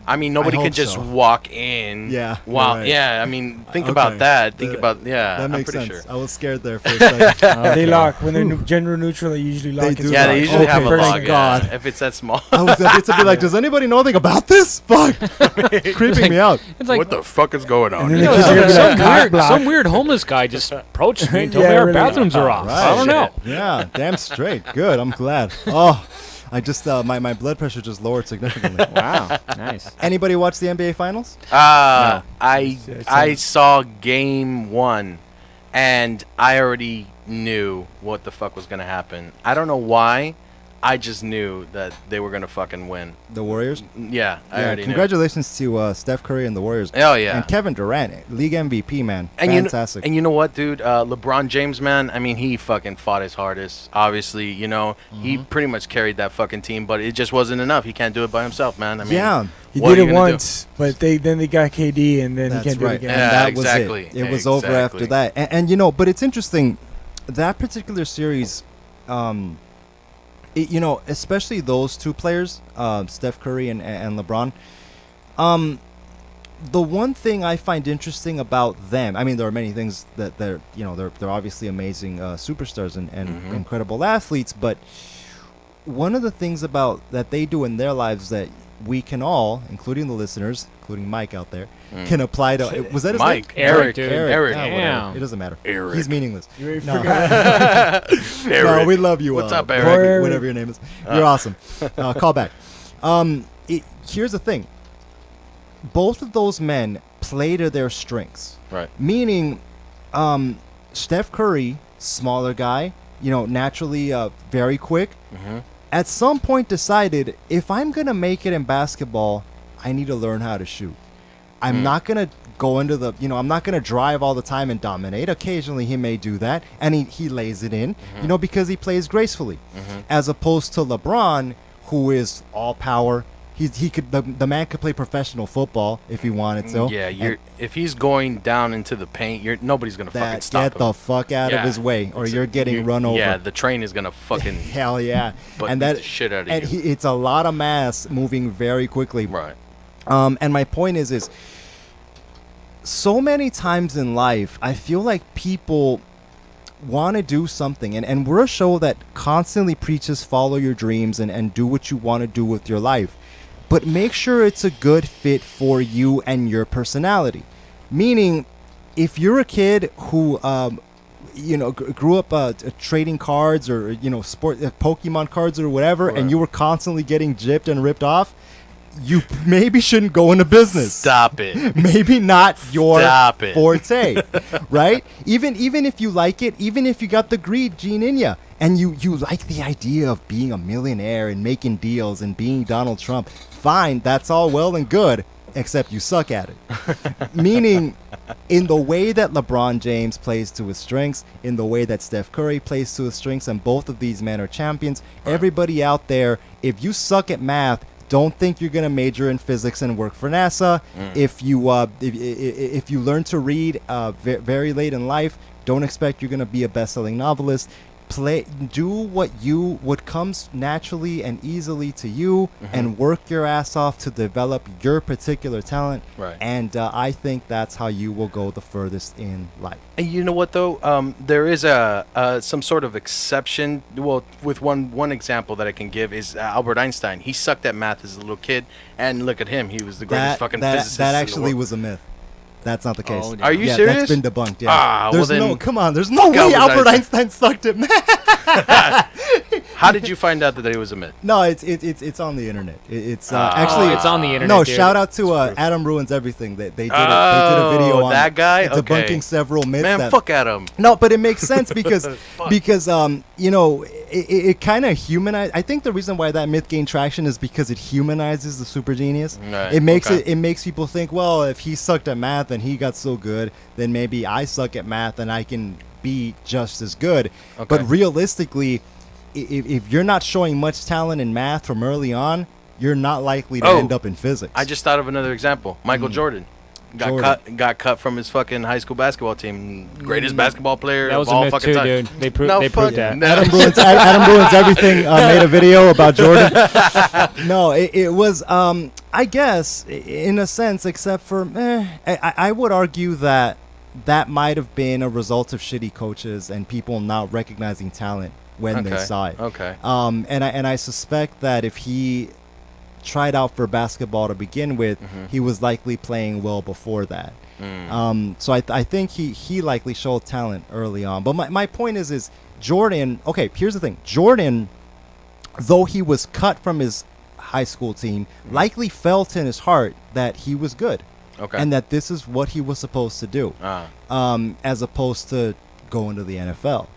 I mean, nobody I can hope just so. walk in. Yeah, Wow. you're right. Yeah. I mean, think Okay. about that. Think That- about that I'm makes pretty sense. sure. I was scared there for a second. They lock when they're gender neutral. They usually lock. They as do well. Yeah, they lock. usually have a Okay, lock. thank Yeah, God. if it's that small. I was about to be like, does anybody know anything about this? Fuck, creeping me out. It's like, what the fuck is going on? And then here? they you know, Just some, like cock weird, block. some weird homeless guy just approached me and told Yeah, me our really. bathrooms are off. Right. I don't know. Yeah, damn straight. Good. I'm glad. Oh, I just my blood pressure just lowered significantly. Wow, nice. Anybody watch the NBA Finals? I saw game 1, and I already knew what the fuck was gonna happen. I don't know why. I just knew that they were gonna fucking win. The Warriors. Yeah, I Yeah. already Congratulations to Steph Curry and the Warriors. knew. Oh yeah. And Kevin Durant, league MVP, man. And Fantastic. you know what, dude? LeBron James, man. I mean, he fucking fought his hardest. Obviously, you know, he pretty much carried that fucking team, but it just wasn't enough. He can't do it by himself, man. I mean, yeah. He what did are it you gonna do? once, but then they got KD, and then That's he can't do right. it again. And Yeah, that exactly. was it. It was over after Exactly. that. And you know, but it's interesting. That particular series, you know, especially those two players, Steph Curry and LeBron. The one thing I find interesting about them, I mean, there are many things that they're obviously amazing superstars and incredible athletes, but one of the things about that they do in their lives that we can all, including the listeners, including Mike out there, can apply to. Was that his Mike, name? Eric, dude. Eric. Yeah, Damn. whatever. It doesn't matter. Eric. He's meaningless. You already No. forgot. No, Eric. we love you. What's up, Eric, Eric? Whatever your name is. You're awesome. Call back. Here's the thing. Both of those men play to their strengths. Right. Meaning, Steph Curry, smaller guy, you know, naturally very quick. At some point decided, if I'm going to make it in basketball, I need to learn how to shoot. I'm not going to go into the, you know, I'm not going to drive all the time and dominate. Occasionally he may do that, and he lays it in, you know, because he plays gracefully. As opposed to LeBron, who is all power. He could the man could play professional football if he wanted to. Yeah, if he's going down into the paint, nobody's gonna fucking stop Get him. the fuck out of Yeah. his way, or you're getting You- run over. Yeah, the train is gonna fucking Hell yeah. butt And beat that the shit out of and you. it's a lot of mass moving very quickly. Right. And my point is so many times in life I feel like people want to do something, and we're a show that constantly preaches follow your dreams and do what you want to do with your life, but make sure it's a good fit for you and your personality. Meaning, if you're a kid who you know, grew up trading cards or, you know, sport Pokemon cards or whatever, and you were constantly getting gypped and ripped off, you maybe shouldn't go into business. Stop it. Maybe not your Stop it. forte, right? Even if you like it, even if you got the greed gene in you, and you like the idea of being a millionaire and making deals and being Donald Trump, fine, that's all well and good, except you suck at it. Meaning, in the way that LeBron James plays to his strengths, in the way that Steph Curry plays to his strengths, and both of these men are champions, everybody out there, if you suck at math, don't think you're gonna major in physics and work for NASA. If you learn to read very late in life, don't expect you're gonna be a best-selling novelist. Do what comes naturally and easily to you, and work your ass off to develop your particular talent. Right. And I think that's how you will go the furthest in life. And you know what though? There is some sort of exception. Well, with one example that I can give is Albert Einstein. He sucked at math as a little kid, and look at him. He was the greatest fucking physicist. That in the actually world. was a myth. That's not the case. Oh, Are you yeah, serious? That's been debunked. Yeah. Ah, there's well no. then, Come on. There's no way Albert Albert Einstein. Einstein sucked at math. How did you find out that it was a myth? No, it's on the internet. It's Ah. actually it's on the internet. No, dude. shout out to Adam Ruins Everything. They did a video on that guy? debunking Okay. several myths. Man, fuck Adam. No, but it makes sense because Fuck. you know, it kind of humanized. I think the reason why that myth gained traction is because it humanizes the super genius. Right, It makes okay. it makes people think, well, if he sucked at math and he got so good, then maybe I suck at math and I can be just as good. Okay. But realistically, if you're not showing much talent in math from early on, you're not likely to end up in physics. I just thought of another example. Michael Jordan. Got cut from his fucking high school basketball team. Greatest basketball player That was of a all myth fucking too, time. dude. They proved No, they fuck proved that. that. Adam Ruins Everything made a video about Jordan. No, it was, I guess, in a sense, except for, I would argue that might have been a result of shitty coaches and people not recognizing talent when they saw it. Okay. And I suspect that if he tried out for basketball to begin with, he was likely playing well before that. So I think he likely showed talent early on. But my point is Jordan, okay, here's the thing. Jordan, though he was cut from his high school team, likely felt in his heart that he was good. Okay. And that this is what he was supposed to do. As opposed to going to the NFL.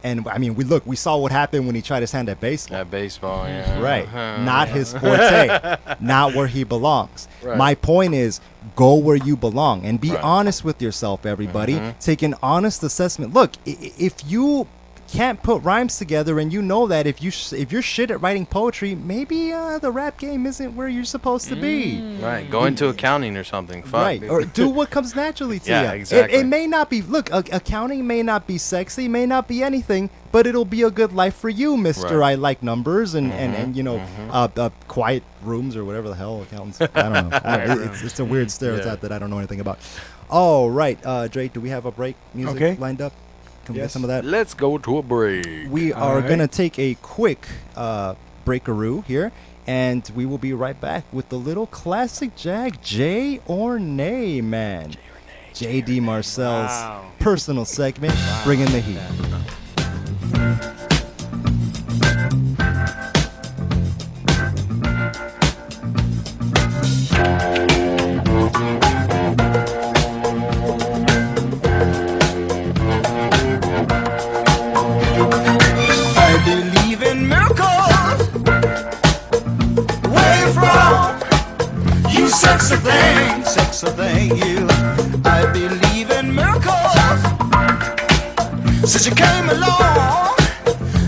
And I mean, we saw what happened when he tried his hand at baseball. At baseball, yeah. Right. Not his forte. Not where he belongs. Right. My point is, go where you belong and be Right. honest with yourself, everybody. Take an honest assessment. Look, if you can't put rhymes together and you know that if you're shit at writing poetry, maybe the rap game isn't where you're supposed to be. Right. Go into accounting or something. Fuck. Right, or do what comes naturally to Yeah, you. exactly. It may not be. Look, accounting may not be sexy, may not be anything, but it'll be a good life for you, Mister. Right. I like numbers and you know, quiet rooms or whatever the hell accountants. I don't know. It's a weird stereotype that I don't know anything about. Oh, right, Dre. Do we have a break music lined up? Can we get some of that? Let's go to a break. We are gonna take a quick breakaroo here, and we will be right back with the little classic Jag, J or Nay, man. JD Marcel's personal segment, bringing the heat. I believe in miracles. Where you from? You sexy thing, you. I believe in miracles. Since you came along,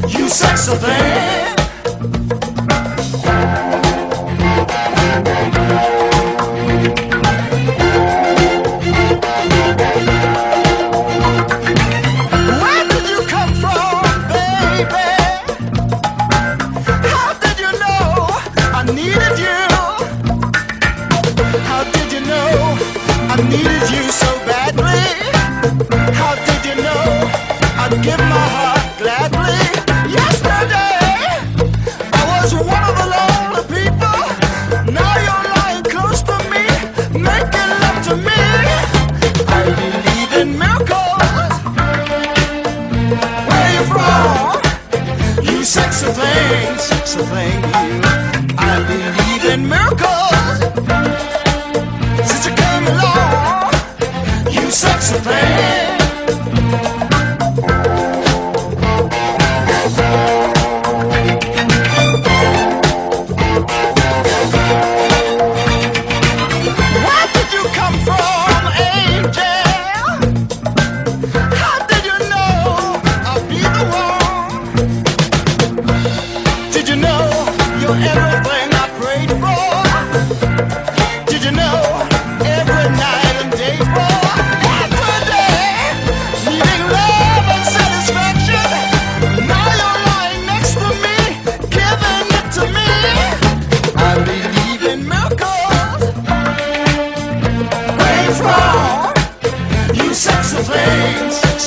you sexy thing. Where did you come from, baby? How did you know I needed you? How did you know I needed you so badly? How did you know I'd give my heart gladly? Yesterday I was one of the lonely people. Now you're lying close to me, making love to me. I believe in miracles. Where you from? You sexy thing, you. I believe in miracles.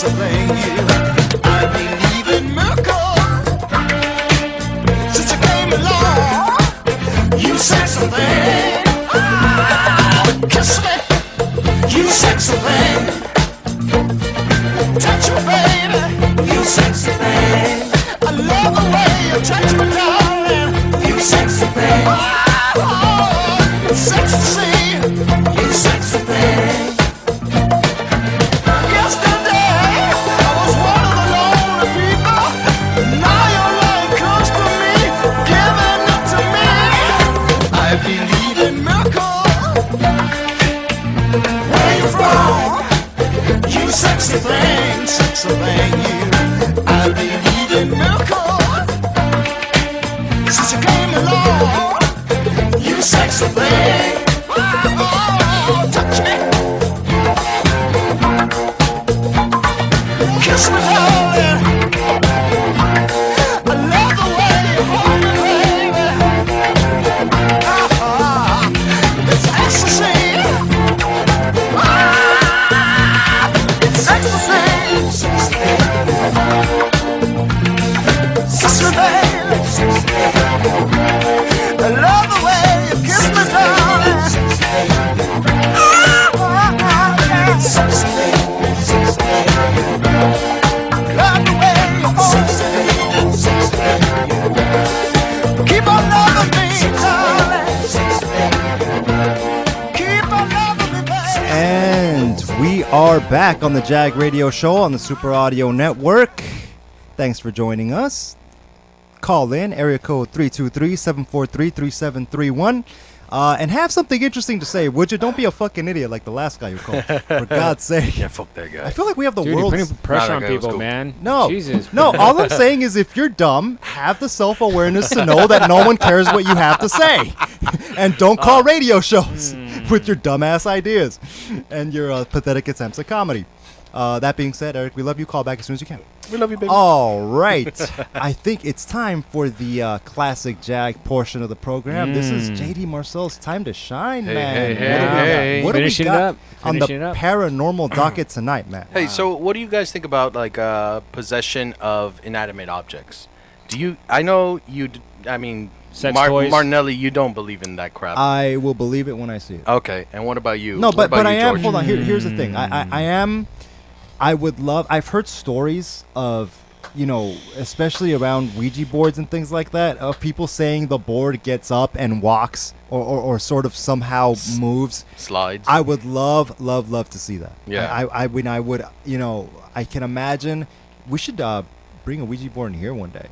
thing, you. I believe in miracles. Since you came along, you sexy thing. Kiss me, you sexy thing. Touch me, baby, you sexy thing. I love the way you touch me, darling. You sexy thing. Oh, sexy, you sexy thing. Yesterday, I was one of the lonely people. Now you're right close to me, giving it to me. I believe in miracles. Where you from? You sexy thing, you. I believe in miracles. Since you came along, you sexy thing. Oh, touch me. Kiss me, darling. I love the way you hold me, baby. It's ecstasy. It's ecstasy. Sexy baby. I love the way you kiss me, darling. Sexy baby. Love the way you hold me. Keep on loving me, darling. Keep on loving me, baby. And we are back on the JAG Radio Show on the Super Audio Network. Thanks for joining us. Call in, area code 323-743-3731. And have something interesting to say, would you? Don't be a fucking idiot like the last guy you called. For God's sake. Yeah, fuck that guy. I feel like we have the Dude, you're world's... putting pressure Nah, on that guy was people, cool. man. No, Jesus. no. All I'm saying is, if you're dumb, have the self-awareness to know that no one cares what you have to say, and don't call radio shows with your dumbass ideas and your pathetic attempts at comedy. That being said, Eric, we love you. Call back as soon as you can. We love you, baby. All right, I think it's time for the classic JAG portion of the program. This is JD Marcel's time to shine, Hey, man. hey, What do we Finishing it got up. on the Finishing it up. paranormal docket tonight, man? Hey, so what do you guys think about like possession of inanimate objects? Do you? I know you. I mean, Sex toys? Martinelli, you don't believe in that crap. I will believe it when I see it. Okay, and what about you? No, What but about I you, am. George? Hold on. Here's the thing. I am. I would love. I've heard stories of, you know, especially around Ouija boards and things like that, of people saying the board gets up and walks or sort of somehow moves. Slides. I would love to see that. Yeah. I would, you know, I can imagine. We should bring a Ouija board in here one day.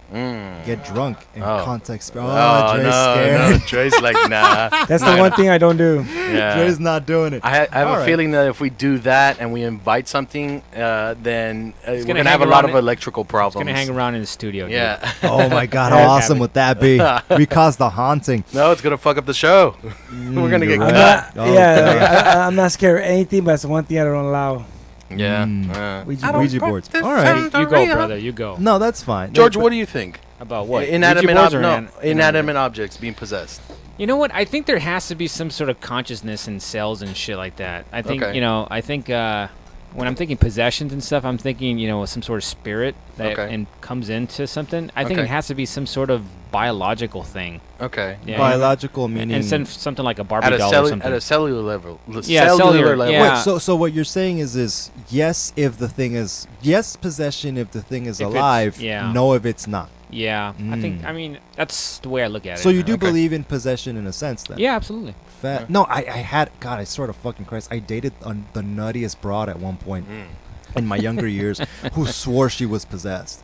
Get drunk and context. Oh, Dre's scared. No, Dre's like, nah. That's the one thing I don't do. Yeah. Dre's not doing it. I have All a right. feeling that if we do that and we invite something, then we're gonna going to have a hang lot around of electrical It's problems. going to hang around in the studio. dude. Yeah. Oh my God, Yeah. how awesome would that be? We caused the haunting. No, it's going to fuck up the show. We're going to get you're I'm right. not, Oh, yeah, God. I'm not scared of anything, but that's the one thing I don't allow. Yeah. Ouija boards. All right. You go, brother. You go. No, that's fine. George, No, what do you think? About what? Inanimate, Ouija boards or inanimate objects being possessed. You know what? I think there has to be some sort of consciousness in cells and shit like that. I think, Okay. you know, when I'm thinking possessions and stuff, I'm thinking, you know, some sort of spirit that Okay. and comes into something. I think Okay. it has to be some sort of biological thing. Okay. Yeah. biological meaning. And something like a Barbie At a, doll or something. at a cellular level. Yeah, cellular, level. yeah. Wait, so what you're saying is yes if the thing is possession if the thing is If it's- alive, yeah. no if it's not. Yeah, I mean, that's the way I look at it. So you do Okay. believe in possession in a sense then? Yeah, absolutely. Fat. No, I had God, I sort of fucking Christ. I dated the nuttiest broad at one point in my younger years who swore she was possessed.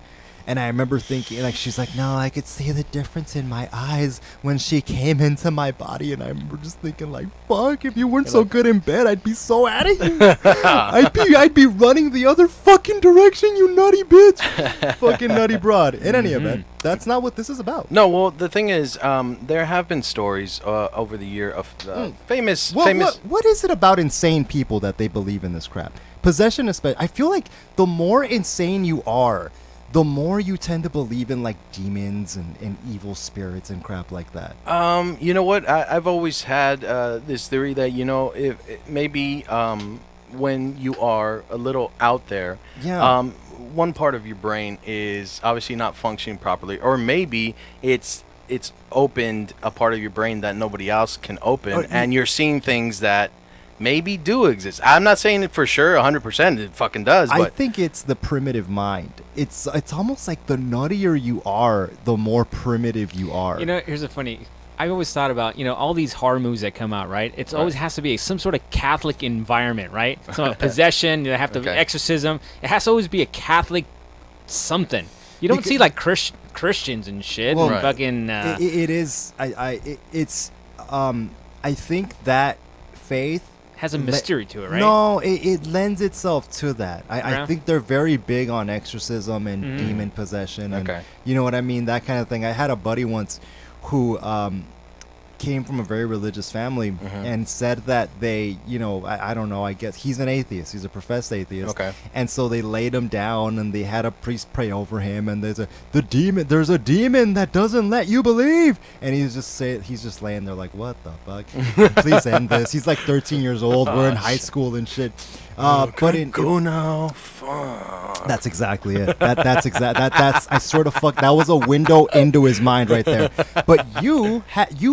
And I remember thinking, like, she's like, no, I could see the difference in my eyes when she came into my body. And I remember just thinking, like, fuck, if you weren't so good in bed, I'd be so out of you. I'd be running the other fucking direction, you nutty bitch. Fucking nutty broad. In any event, that's not what this is about. No, well, the thing is, there have been stories over the year of famous. What is it about insane people that they believe in this crap? Possession, especially. I feel like the more insane you are, the more you tend to believe in like demons and evil spirits and crap like that. You know what? I've always had this theory that, you know, if maybe when you are a little out there, Yeah. one part of your brain is obviously not functioning properly, or maybe it's opened a part of your brain that nobody else can open, and you're seeing things that maybe do exist. I'm not saying it for sure, 100%. It fucking does. But I think it's the primitive mind. It's almost like the nuttier you are, the more primitive you are. You know, here's a funny. I've always thought about, you know, all these horror movies that come out, right? It's always has to be some sort of Catholic environment, right? Some possession, they have to exorcism. It has to always be a Catholic something. You don't see like Christians and shit. Well, and fucking. It is. I think that faith has a mystery to it, right? No, it lends itself to that. I Yeah. think they're very big on exorcism and demon possession. And, you know what I mean? That kind of thing. I had a buddy once who came from a very religious family and said that they, you know, I don't know, I guess he's an atheist. He's a professed atheist. Okay. And so they laid him down and they had a priest pray over him, and there's a demon that doesn't let you believe. And he's just laying there like, what the fuck? Please end this. He's like 13 years old. We're in high school and shit. But go now, fuck. That's exactly it. That's I sort of that was a window into his mind right there. But you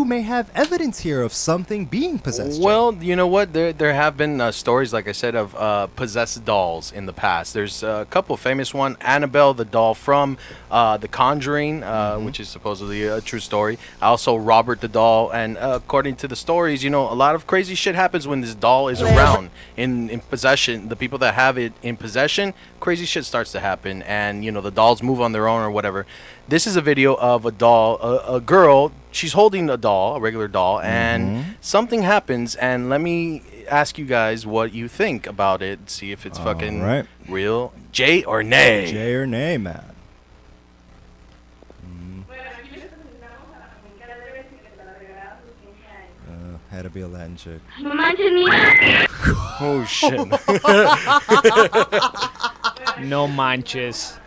may have evidence here of something being possessed. Well, you know what? There have been stories, like I said, of possessed dolls in the past. There's a couple famous one. Annabelle, the doll from The Conjuring, which is supposedly a true story. Also Robert the doll. And according to the stories, you know, a lot of crazy shit happens when this doll is around in possession. The people that have it in possession, crazy shit starts to happen, and you know, the dolls move on their own or whatever. This is a video of a doll, a girl. She's holding a doll, a regular doll, and something happens. And let me ask you guys what you think about it. See if it's fucking real. Jay or nay? Jay or nay, man. Had to be a Latin chick. Oh shit. No manches.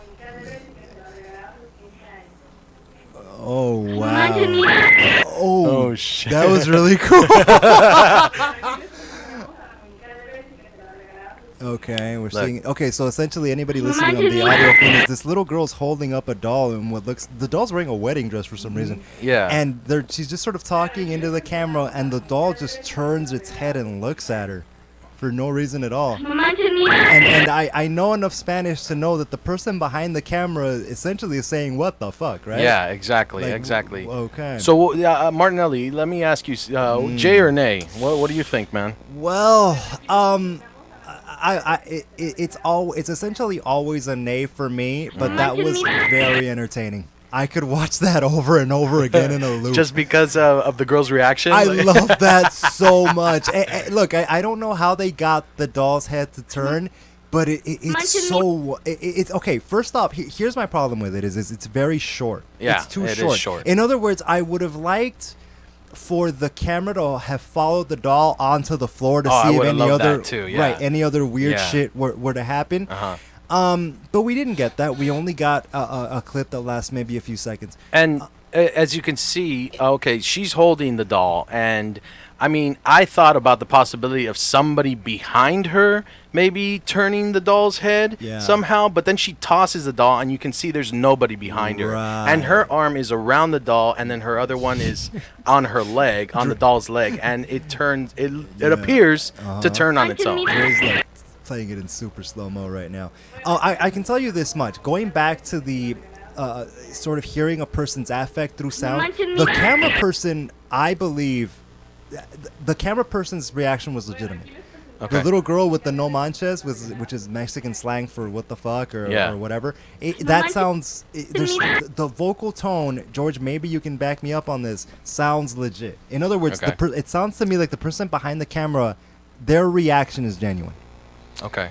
Oh wow. Oh shit. That was really cool. Okay, we're seeing. Okay, so essentially, anybody listening on the audio thing is this little girl's holding up a doll, and the doll's wearing a wedding dress for some reason. Yeah. And she's just sort of talking into the camera, and the doll just turns its head and looks at her, for no reason at all. And I know enough Spanish to know that the person behind the camera essentially is saying, "What the fuck," right? Yeah, exactly, Like, exactly. Okay. So, Martinelli, let me ask you, Jay or nay? What do you think, man? Well, it's essentially always a nay for me, but that was very entertaining. I could watch that over and over again in a loop. Just because of the girl's reaction? I love that so much. Look, I don't know how they got the doll's head to turn, but it's so... It's okay, first off, here's my problem with it, is it's very short. Yeah, it's too it short. is short. In other words, I would have liked for the camera to have followed the doll onto the floor to see if any other... that too, yeah. Right, any other weird shit were to happen. But we didn't get that. We only got a clip that lasts maybe a few seconds. And as you can see, okay, she's holding the doll, and I mean, I thought about the possibility of somebody behind her maybe turning the doll's head somehow, but then she tosses the doll, and you can see there's nobody behind her, and her arm is around the doll, and then her other one is on her leg, on the doll's leg, and it turns. It appears to turn on its own. Here's like playing it in super slow-mo right now. I can tell you this much. Going back to the sort of hearing a person's affect through sound, the camera person, I believe, the camera person's reaction was legitimate. Okay. The little girl with the no manches, which is Mexican slang for what the fuck or whatever, that sounds... there's the vocal tone, George, maybe you can back me up on this, sounds legit. In other words, it sounds to me like the person behind the camera, their reaction is genuine. Okay.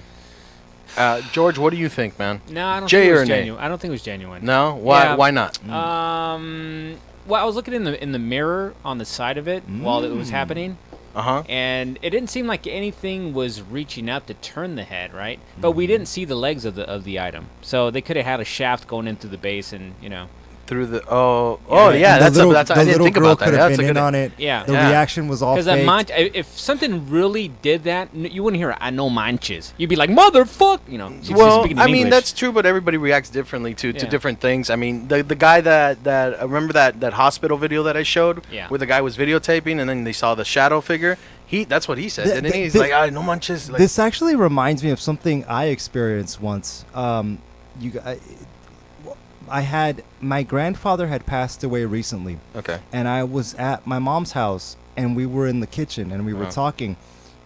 George, what do you think, man? No, I don't Jay think it or was nay? genuine. I don't think it was genuine. No? Why? Yeah. Why not? Well, I was looking in the mirror on the side of it while it was happening. And it didn't seem like anything was reaching out to turn the head, right? But we didn't see the legs of the item, so they could have had a shaft going in through the base, and you know. through the And that's the I didn't little think girl about that. could have That's a been in good on it. Yeah. The Yeah. reaction was all Because fake. if something really did that, you wouldn't hear "I know manches." You'd be like, "Motherfuck," you know. She's Well, speaking in I mean English. that's true, but everybody reacts differently to Yeah. different things. I mean, the guy that remember that hospital video that I showed, Yeah. where the guy was videotaping and then they saw the shadow figure. That's what he said, didn't he? He's like, "I no manches." Like, This actually reminds me of something I experienced once. I had my grandfather had passed away recently, okay. and I was at my mom's house, and we were in the kitchen, and we were talking,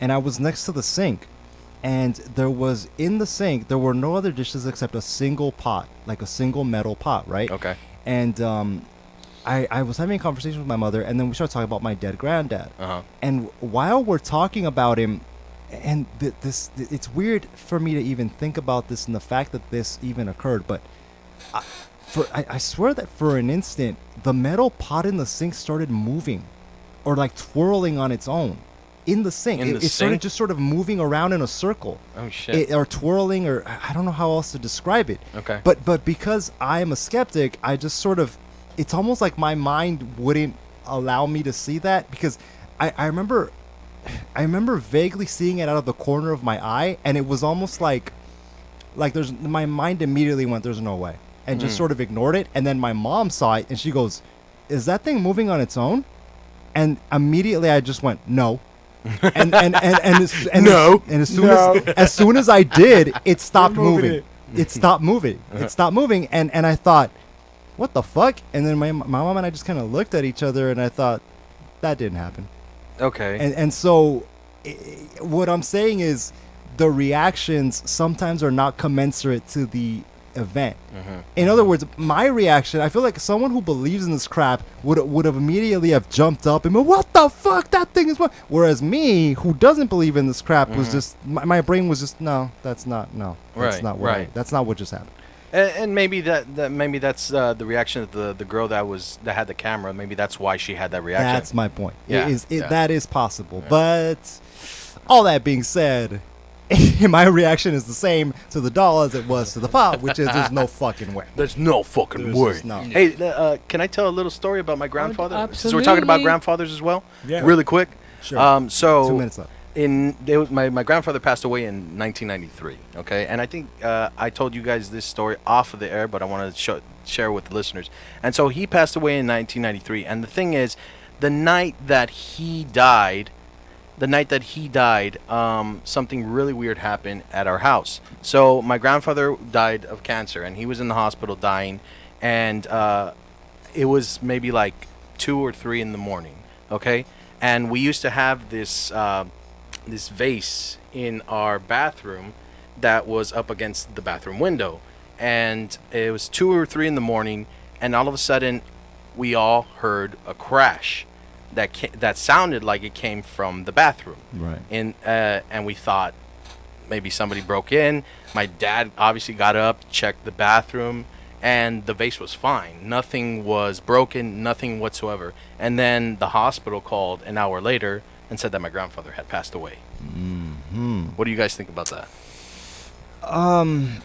and I was next to the sink, and there was in the sink there were no other dishes except a single pot, like a single metal pot, right? Okay. And I was having a conversation with my mother, and then we started talking about my dead granddad. And while we're talking about him, and it's weird for me to even think about this and the fact that this even occurred, but I swear that for an instant, the metal pot in the sink started moving, or like twirling on its own, in the sink. It started just sort of moving around in a circle. Oh shit. Or twirling, or I don't know how else to describe it. Okay. But because I am a skeptic, I just sort of, it's almost like my mind wouldn't allow me to see that, because I remember vaguely seeing it out of the corner of my eye, and it was almost like my mind immediately went, "There's no way," and just sort of ignored it. And then my mom saw it, and she goes, "Is that thing moving on its own?" And immediately I just went, "No." And as soon as I did, it stopped moving. It stopped moving. It stopped moving, and I thought, "What the fuck?" And then my mom and I just kind of looked at each other, and I thought, that didn't happen. Okay. And so what I'm saying is the reactions sometimes are not commensurate to the event. In other words, my reaction, I feel like someone who believes in this crap would have immediately have jumped up and been, "What the fuck? That thing is what?" Whereas me, who doesn't believe in this crap, was just my brain was just, "No, that's not that's not what just happened." And maybe that's the reaction of the girl that had the camera. Maybe that's why she had that reaction. That's my point. Yeah. That is possible. But all that being said, my reaction is the same to the doll as it was to the pop, which is there's no fucking way. There's no fucking There's way. just no. Hey, can I tell a little story about my grandfather? Since Absolutely. we're talking about grandfathers as well. Yeah. Really quick. Sure. So 2 minutes left. my grandfather passed away in 1993. Okay, and I think I told you guys this story off of the air, but I want to share with the listeners. And so he passed away in 1993. And the thing is, the night that he died, something really weird happened at our house. So my grandfather died of cancer, and he was in the hospital dying, and it was maybe like 2 or 3 in the morning. Okay, and we used to have this this vase in our bathroom that was up against the bathroom window, and it was 2 or 3 in the morning, and all of a sudden we all heard a crash that sounded like it came from the bathroom. Right. And we thought maybe somebody broke in. My dad obviously got up, checked the bathroom, and the vase was fine. Nothing was broken, nothing whatsoever. And then the hospital called an hour later and said that my grandfather had passed away. What do you guys think about that?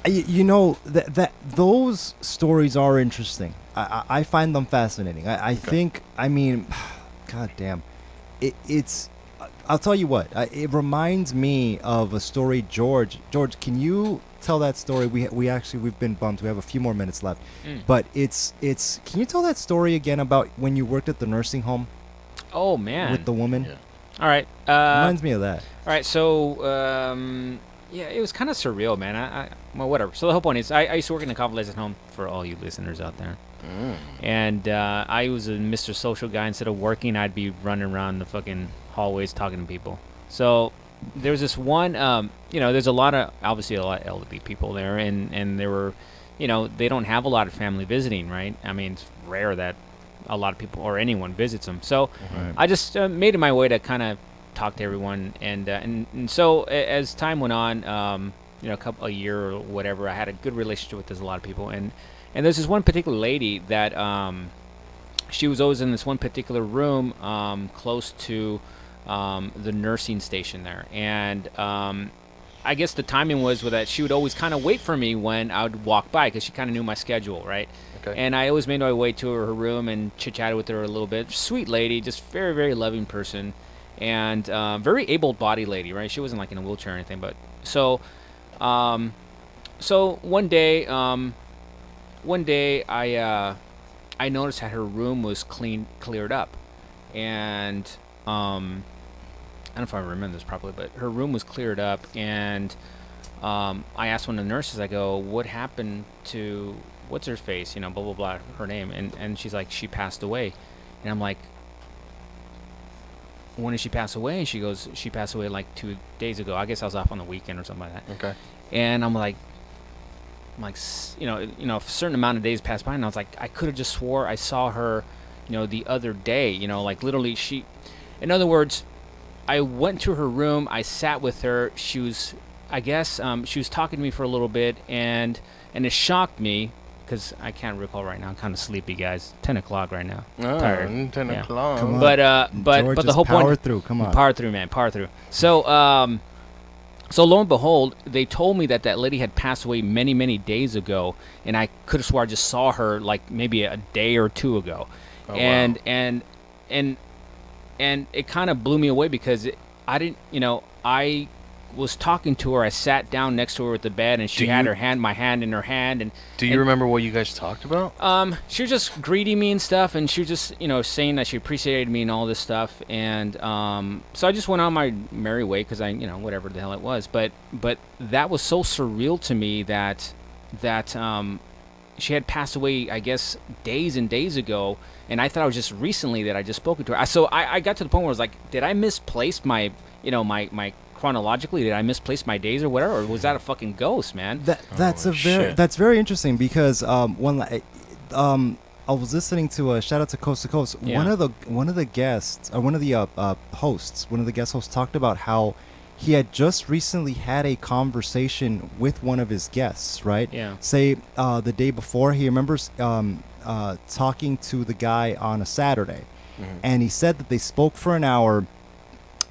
You know that those stories are interesting. I find them fascinating. I think, I mean, god damn, it's. I'll tell you what. It reminds me of a story. George, can you tell that story? We've been bumped. We have a few more minutes left, but it's. Can you tell that story again about when you worked at the nursing home? Oh man. With the woman. Yeah. All right. Reminds me of that. All right. So yeah, it was kind of surreal, man. Well, whatever. So the whole point is, I used to work in a convalescent home, for all you listeners out there. And I was a Mr. Social guy. Instead of working, I'd be running around the fucking hallways talking to people. So there was this one, there's obviously a lot of elderly people there, and there were, they don't have a lot of family visiting, right? I mean, it's rare that a lot of people or anyone visits them. So I just made it my way to kind of talk to everyone, and so as time went on, a year or whatever, I had a good relationship with a lot of people, and there's this one particular lady that she was always in this one particular room close to the nursing station there, and I guess the timing was with that she would always kind of wait for me when I would walk by, because she kind of knew my schedule, right? Okay. And I always made my way to her room and chit-chatted with her a little bit. Sweet lady, just very, very loving person. And very able-bodied lady, right? She wasn't like in a wheelchair or anything. But so one day I noticed that her room was cleared up. And I don't know if I remember this properly, but her room was cleared up, and I asked one of the nurses, I go, what happened to what's her face, blah blah blah, her name, and she's like, she passed away. And I'm like, when did she pass away? And she goes, she passed away like 2 days ago. I guess I was off on the weekend or something like that. Okay. And I'm like, a certain amount of days passed by, and I was like, I could have just swore I saw her, the other day, like literally in other words, I went to her room, I sat with her, she was talking to me for a little bit, and it shocked me, because I can't recall right now, I'm kind of sleepy, guys, 10 o'clock right now, tired. 10 o'clock. Come on. But George, but the whole power point, through, come on. power through, man, power through. So lo and behold, they told me that lady had passed away many, many days ago, and I could have swore I just saw her like maybe a day or two ago. Oh, and wow. and it kind of blew me away, because I didn't, I was talking to her. I sat down next to her at the bed, and she had my hand in her hand. And do you remember what you guys talked about? She was just greeting me and stuff, and she was just, saying that she appreciated me and all this stuff. And so I just went on my merry way, because I, whatever the hell it was. But that was so surreal to me that she had passed away, I guess, days and days ago, and I thought it was just recently that I just spoken to her. So I got to the point where I was like, did I misplace my chronologically, did I misplace my days or whatever, or was that a fucking ghost, man? That's very interesting, because I was listening to shout out to Coast to Coast. Yeah. One of the guests, or one of the guest hosts talked about how he had just recently had a conversation with one of his guests, right? Yeah. Say the day before, he remembers talking to the guy on a Saturday, and he said that they spoke for an hour,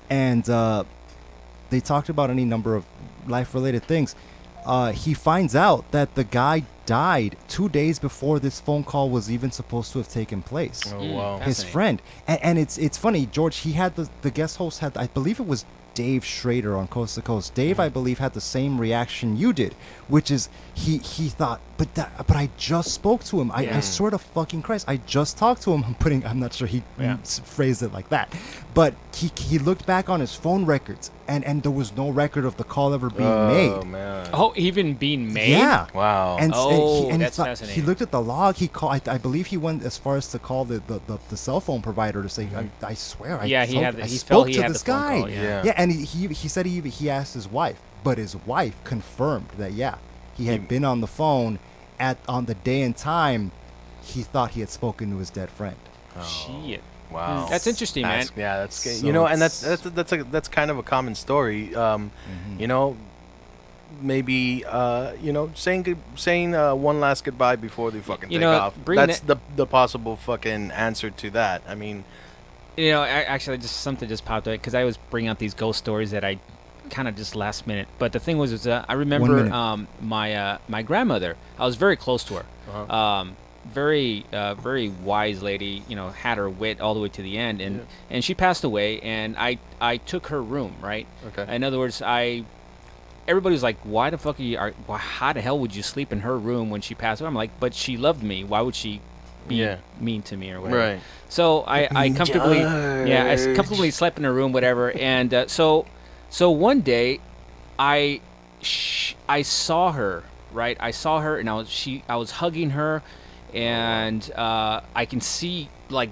and they talked about any number of life-related things. He finds out that the guy died 2 days before this phone call was even supposed to have taken place. Oh, wow. His friend, and it's funny, George. He had the guest host had, I believe it was Dave Schrader on Coast to Coast. Dave, I believe, had the same reaction you did, which is he thought, but I just spoke to him. I swear to fucking Christ, I just talked to him. I'm not sure he phrased it like that, but he looked back on his phone records, and there was no record of the call ever being made. Oh man. Oh, even being made? Yeah. Wow. And that's fascinating. He looked at the log. He called. I believe he went as far as to call the cell phone provider to say, I swear, I spoke to this guy. Call, yeah, and he said he asked his wife, but his wife confirmed that he had been on the phone on the day and time he thought he had spoken to his dead friend. Shit. Wow. That's interesting, man. Yeah, that's So and that's kind of a common story. Maybe saying one last goodbye before they fucking take off. That's the possible fucking answer to that. I mean, actually, something just popped up, because I was bringing out these ghost stories that I kind of just last minute. But the thing was I remember my grandmother. I was very close to her. Uh-huh. Very very wise lady, had her wit all the way to the end, and she passed away, and I took her room, right? Okay. In other words, everybody was like, why the fuck how the hell would you sleep in her room when she passed away? I'm like, but she loved me, why would she be mean to me or whatever? Right. So I comfortably slept in her room, whatever. And so one day I saw her, right? I saw her, and I was hugging her, and I can see like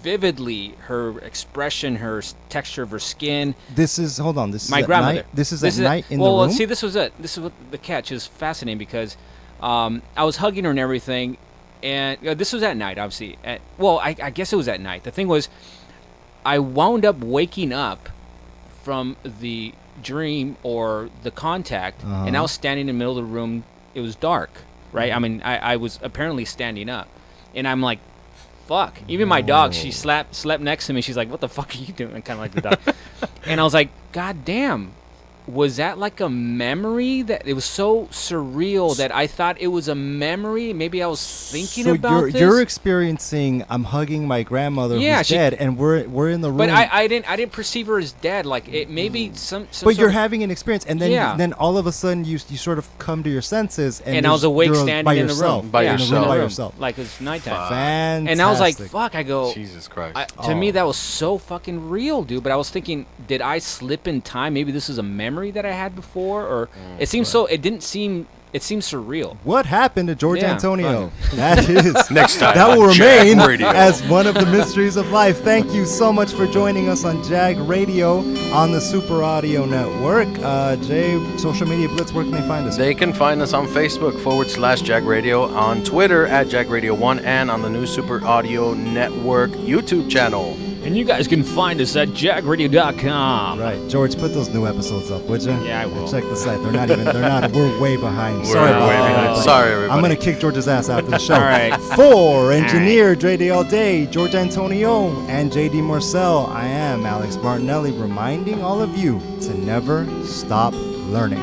vividly her expression, her texture of her skin. This is my grandmother. This is at night in the room? Well, see, this was it. This is what the catch is fascinating, because I was hugging her and everything, and this was at night, obviously. I guess it was at night. The thing was, I wound up waking up from the dream or the contact, and I was standing in the middle of the room. It was dark, right? I mean, I was apparently standing up, and I'm like, fuck. Even my dog, she slept next to me. She's like, what the fuck are you doing? Kind of like the dog. And I was like, God damn. was that like a memory that it was so surreal that I thought it was a memory? Maybe I was thinking about this. You're experiencing. I'm hugging my grandmother who's dead, and we're in the room. But I didn't perceive her as dead. Like it maybe some. But you're having an experience, and then all of a sudden you sort of come to your senses, and I was awake, standing in the room by yourself. Like it's nighttime. Fantastic. And I was like, "Fuck!" I go, Jesus Christ. To me, that was so fucking real, dude. But I was thinking, did I slip in time? Maybe this is a memory that I had before, or it seems so. It didn't seem. It seems surreal. What happened to George Antonio? That is next time. That will remain Radio. as one of the mysteries of life. Thank you so much for joining us on JAG Radio on the Super Audio Network. Jay, social media blitz. Where can they find us? They can find us on Facebook /JAG Radio, on Twitter @JAG Radio 1, and on the new Super Audio Network YouTube channel. And you guys can find us at jagradio.com. Right, George, put those new episodes up, would you? Yeah, I will. Check the site. They're not. We're way behind. We're way behind. Sorry, everybody. I'm gonna kick George's ass after the show. All right. For engineer Dre Day All Day, George Antonio, and JD Marcel, I am Alex Martinelli, reminding all of you to never stop learning.